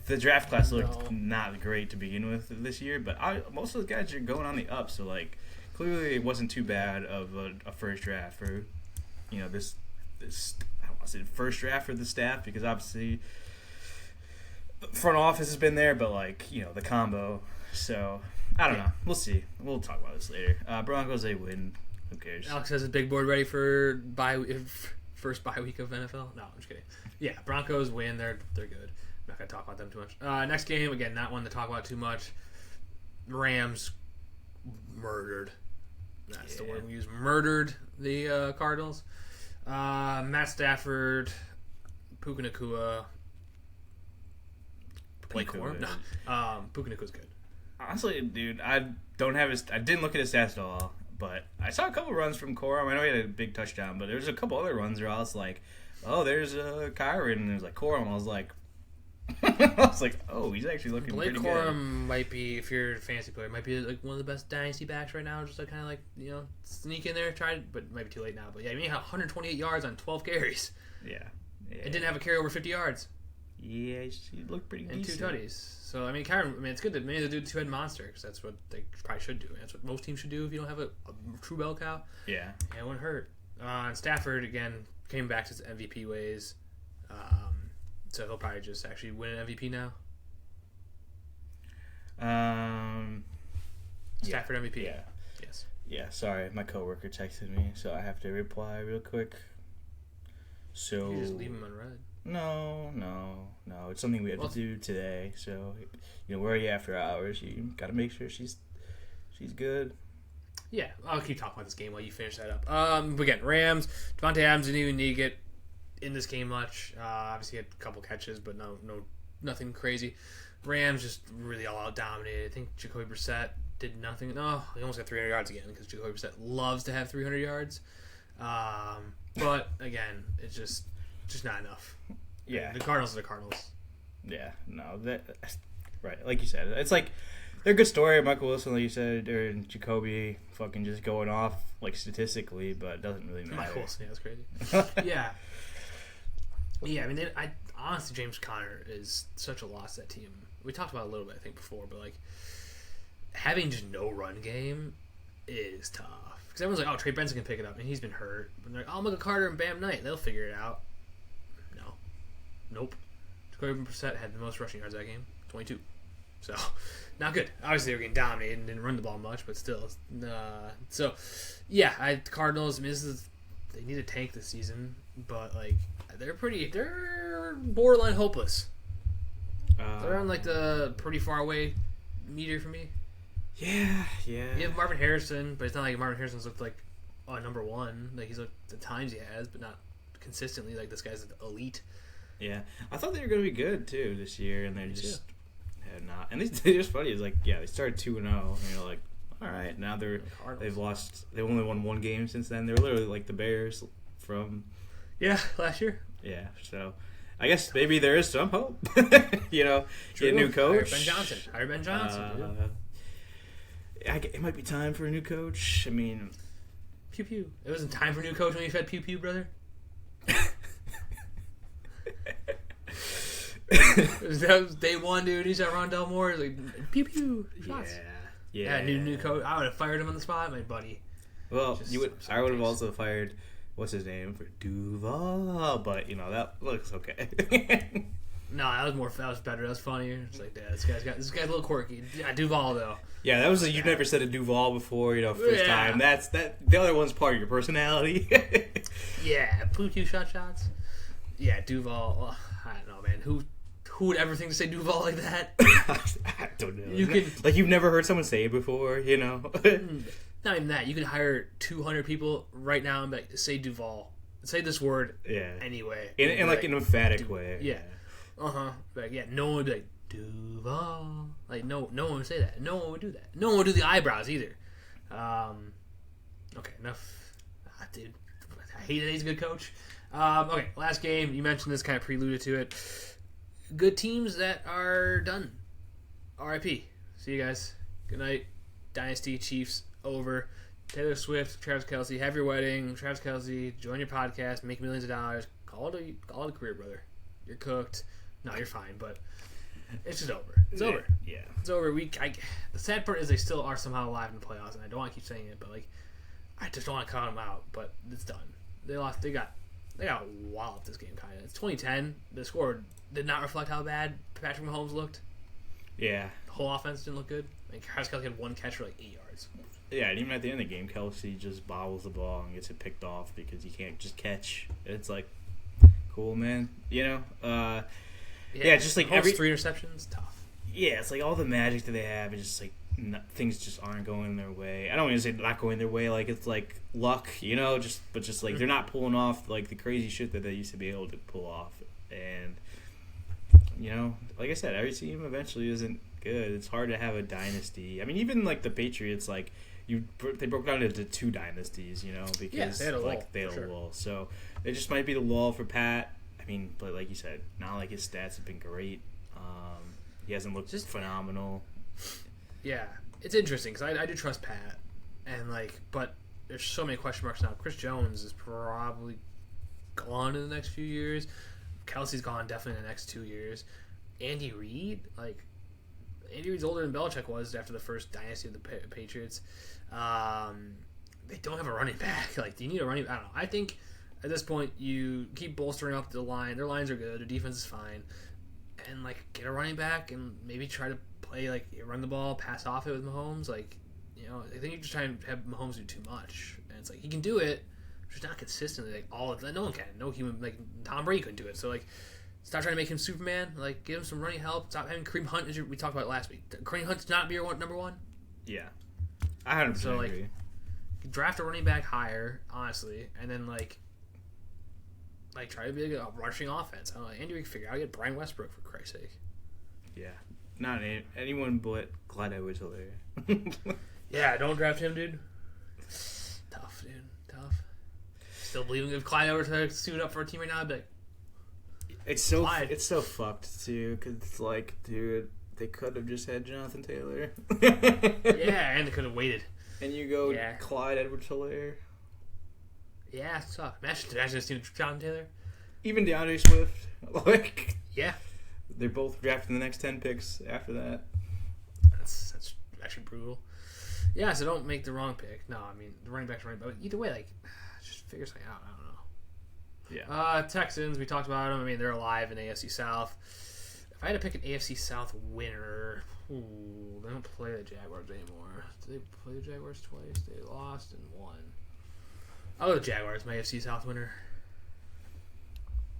the draft class looked not great to begin with this year, but most of the guys are going on the up. So like, clearly it wasn't too bad of a first draft for this. I don't want to say the first draft for the staff, because obviously the front office has been there, but like the combo. So I don't know. We'll see. We'll talk about this later. Broncos, they win. Who cares? Alex has his big board ready for first bye week of NFL. No, I'm just kidding. Yeah, Broncos win. They're good. I'm not gonna talk about them too much. Next game, again, not one to talk about too much. Rams murdered. That's the word we use. Murdered the Cardinals. Matt Stafford, Puka Nacua, Blake Corum. No, Puka Nacua's good. Honestly, dude, I didn't look at his stats at all, but I saw a couple runs from Corum. I know he had a big touchdown, but there's a couple other runs where I was like, oh, there's Kyron, and there's like Corum. I was like, oh, he's actually looking pretty good. Blake Corum might be, if you're a fantasy player, might be like one of the best dynasty backs right now. Just like kind of like sneak in there, try it, but it might be too late now. But yeah, I mean, he had 128 yards on 12 carries. Yeah. It didn't have a carry over 50 yards. Yeah, he looked pretty good. And 2 tutties. So I mean, Kyron, it's good that maybe they do the 2-head monster, because that's what they probably should do. That's what most teams should do if you don't have a true bell cow. Yeah. Yeah, it wouldn't hurt. And Stafford again came back to his MVP ways. So he'll probably just actually win an MVP now. Stafford MVP. Yeah. Yes. Yeah. Sorry, my coworker texted me, so I have to reply real quick. So you just leave him unread. No. It's something we have to do today. So, we're already after hours. You got to make sure she's good. Yeah, I'll keep talking about this game while you finish that up. Again, Rams. Devontae Adams didn't even need to get in this game much. Obviously, he had a couple catches, but nothing crazy. Rams just really all out dominated. I think Jacoby Brissett did nothing. No, he almost got 300 yards again because Jacoby Brissett loves to have 300 yards. But again, it's just not enough. Yeah, the Cardinals are the Cardinals. Yeah, no, right. Like you said, it's like they're a good story. Michael Wilson, like you said, or Jacoby, fucking just going off like statistically, but it doesn't really matter. Michael Wilson, yeah, that's crazy. Yeah. I mean, honestly, James Conner is such a loss to that team. We talked about it a little bit, I think, before, but like having just no run game is tough. Because everyone's like, oh, Trey Benson can pick it up, and he's been hurt. And they're like, oh, Michael Carter and Bam Knight, they'll figure it out. Nope. Jacoby Brissett had the most rushing yards that game, 22. So, not good. Obviously, they were getting dominated and didn't run the ball much, but still. Cardinals, they need a tank this season, but like they're borderline hopeless. They're on like the pretty far away meter for me. Yeah. You have Marvin Harrison, but it's not like Marvin Harrison's looked like number one. Like he's looked at times he has, but not consistently. Like this guy's elite. Yeah, I thought they were going to be good too this year, and they just have not. And they're just funny. It's like, they started 2-0, and you're like, all right, now they've lost. They've only won one game since then. They're literally like the Bears from last year. Yeah, so I guess maybe there is some hope. Get a new coach. Hire Ben Johnson. It might be time for a new coach. I mean, pew pew. It wasn't time for a new coach when you said pew pew, brother. That was day one, dude. He's at Rondell Moore. Like pew pew. Shots. Yeah. New coach. I would have fired him on the spot, my buddy. Well, I would have also fired what's his name for Duval, but that looks okay. No, that was better. That was funnier. It's like, this guy's a little quirky. Yeah, Duval though. Yeah, that was you've never said a Duval before. First time. That's that. The other one's part of your personality. Yeah, pew pew shots. Yeah, Duval. Oh, I don't know, man. Who would ever think to say Duval like that? I don't know. Like you've never heard someone say it before, Not even that. You could hire 200 people right now and be like, say Duval. Say this word anyway. In like an emphatic way. Yeah. Like, no one would be like, Duval. Like, no one would say that. No one would do that. No one would do the eyebrows either. Okay, enough. Dude, I hate that he's a good coach. Okay, last game. You mentioned this, kind of preluded to it. Good teams that are done. RIP. See you guys. Good night. Dynasty, Chiefs, over. Taylor Swift, Travis Kelce, have your wedding. Travis Kelce, join your podcast, make millions of dollars. Call it a career, brother. You're cooked. No, you're fine, but it's just over. It's over. Yeah. It's over. The sad part is they still are somehow alive in the playoffs, and I don't want to keep saying it, but I just don't want to count them out. But it's done. They lost. They got walloped this game, kind of. It's 2010. The score did not reflect how bad Patrick Mahomes looked. Yeah. The whole offense didn't look good. Travis Kelce had one catch for 8 yards. Yeah, and even at the end of the game, Kelce just bobbles the ball and gets it picked off because he can't just catch. It's like, cool, man. Just like every 3 interceptions, tough. Yeah, it's like all the magic that they have, is just like things just aren't going their way. I don't want to say not going their way, like it's like luck, but like they're not pulling off like the crazy shit that they used to be able to pull off. And like I said, every team eventually isn't good. It's hard to have a dynasty. I mean, even like the Patriots, like they broke down into 2 dynasties, because they had a lull. So it just might be the lull for Pat. I mean, but like you said, not like his stats have been great. He hasn't looked phenomenal. Yeah, it's interesting because I do trust Pat, and but there's so many question marks now. Chris Jones is probably gone in the next few years. Kelsey's gone definitely in the next 2 years. Andy Reid, Andy Reid's older than Belichick was after the first dynasty of the Patriots. They don't have a running back. Do you need a running back? I don't know. I think at this point, you keep bolstering up the line. Their lines are good. Their defense is fine. And, like, get a running back and maybe try to play, like, run the ball, pass off it with Mahomes. Like, you know, I think you're just trying to have Mahomes do too much. And it's like, he can do it, just not consistently. Like, all of that. No one can. No human, like, Tom Brady couldn't do it. So, like, stop trying to make him Superman. Like, give him some running help. Stop having Kareem Hunt, as we talked about last week. Kareem Hunt not be your number one? Yeah. I 100% agree. Draft a running back higher, honestly, and then, like try to be like a rushing offense. I don't know, Andy Reid figure out, get Brian Westbrook, for Christ's sake. Yeah. Not anyone but Clyde Edwards-Helaire. Yeah, don't draft him, dude. Tough, dude. Tough. Still believing if Clyde Edwards-Helaire suit up for a team right now, I'd be like, it's so fucked, too, because it's like, dude, they could have just had Jonathan Taylor. Yeah, and they could have waited. And you go Clyde Edwards-Helaire. Yeah, it sucks. Imagine this team with Jonathan Taylor. Even DeAndre Swift. Like, yeah. They're both drafting the next 10 picks after that. That's actually brutal. Yeah, so don't make the wrong pick. No, I mean, the running back's running back. But either way, like, just figure something out. I don't know. Yeah. Texans, we talked about them. I mean, they're alive in AFC South. If I had to pick an AFC South winner, they don't play the Jaguars anymore. Did they play the Jaguars twice? They lost and won. I'll go the Jaguars, my AFC South winner.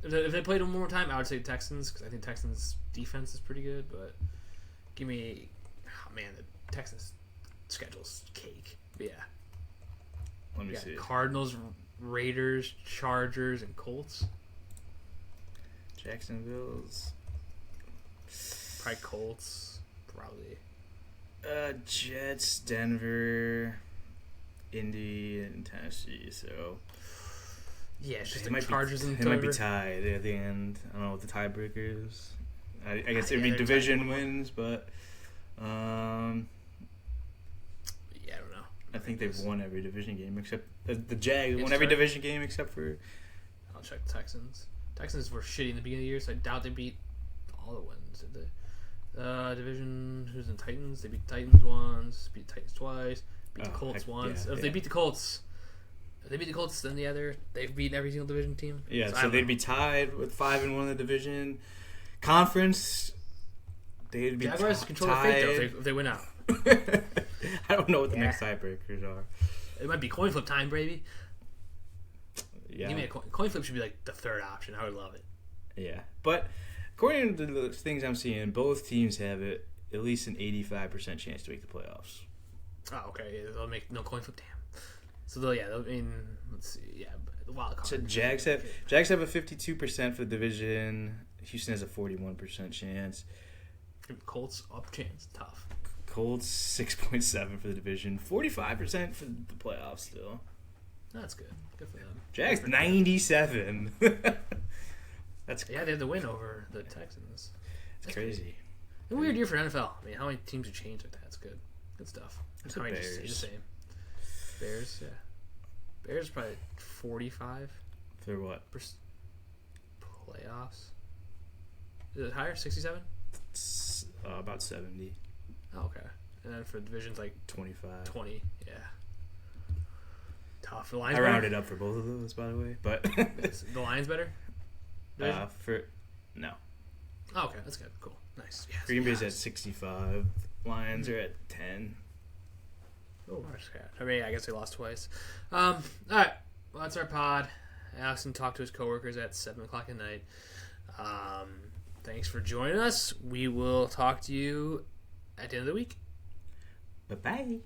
If they played them one more time, I would say Texans, because I think Texans' defense is pretty good. But give me, the Texans' schedule's cake. But yeah. Let me see. Cardinals, Raiders, Chargers, and Colts. Jacksonville's. Probably Colts. Probably. Jets, Denver, Indy, and Tennessee. So yeah, it's just the Chargers and Denver. It might be tied at the end. I don't know what the tiebreaker is. I guess it'd be division wins, but yeah, I don't know. I think they've won every division game except the Jags won every division game except for. I'll check the Texans. Texans were shitty in the beginning of the year, so I doubt they beat all the wins. Did they? Division, who's in Titans? They beat the Titans once, beat the Titans twice, beat the Colts once. If they beat the Colts, then they've beaten every single division team. Yeah, so they'd be tied with 5-1 in the division. Conference, they'd be Jaguars control the fate though if they win out. I don't know what the next tiebreakers are. It might be coin flip time, baby. Yeah, give me a coin flip should be like the third option. I would love it. Yeah, but according to the things I'm seeing, both teams have at least an 85% chance to make the playoffs. Oh, okay. Yeah, they'll make no coin flip. Damn. So let's see. Yeah, the wild card. So Jags have a 52% for the division. Houston has a 41% chance. Colts up chance. Tough. Colts 6.7 for the division. 45% for the playoffs still. That's good. Good for them. Jags 97. That's they had the win over the Texans. That's crazy. A weird year for NFL. I mean, how many teams have changed like that? It's good. Good stuff. It's how many Bears. just stay the same? Bears, yeah. Bears probably 45. For what? Playoffs. Is it higher? 67? It's about 70. Oh, okay. And then for divisions like 25. 20, yeah. Tough. The Lions I rounded up for both of those, by the way. But the Lions better? No. Oh, okay, that's good. Cool. Nice. Yes. Green Bay's at 65. Lions are at 10. Oh, I mean, I guess they lost twice. All right. Well, that's our pod. Alex can talk to his coworkers at 7 o'clock at night. Thanks for joining us. We will talk to you at the end of the week. Bye-bye.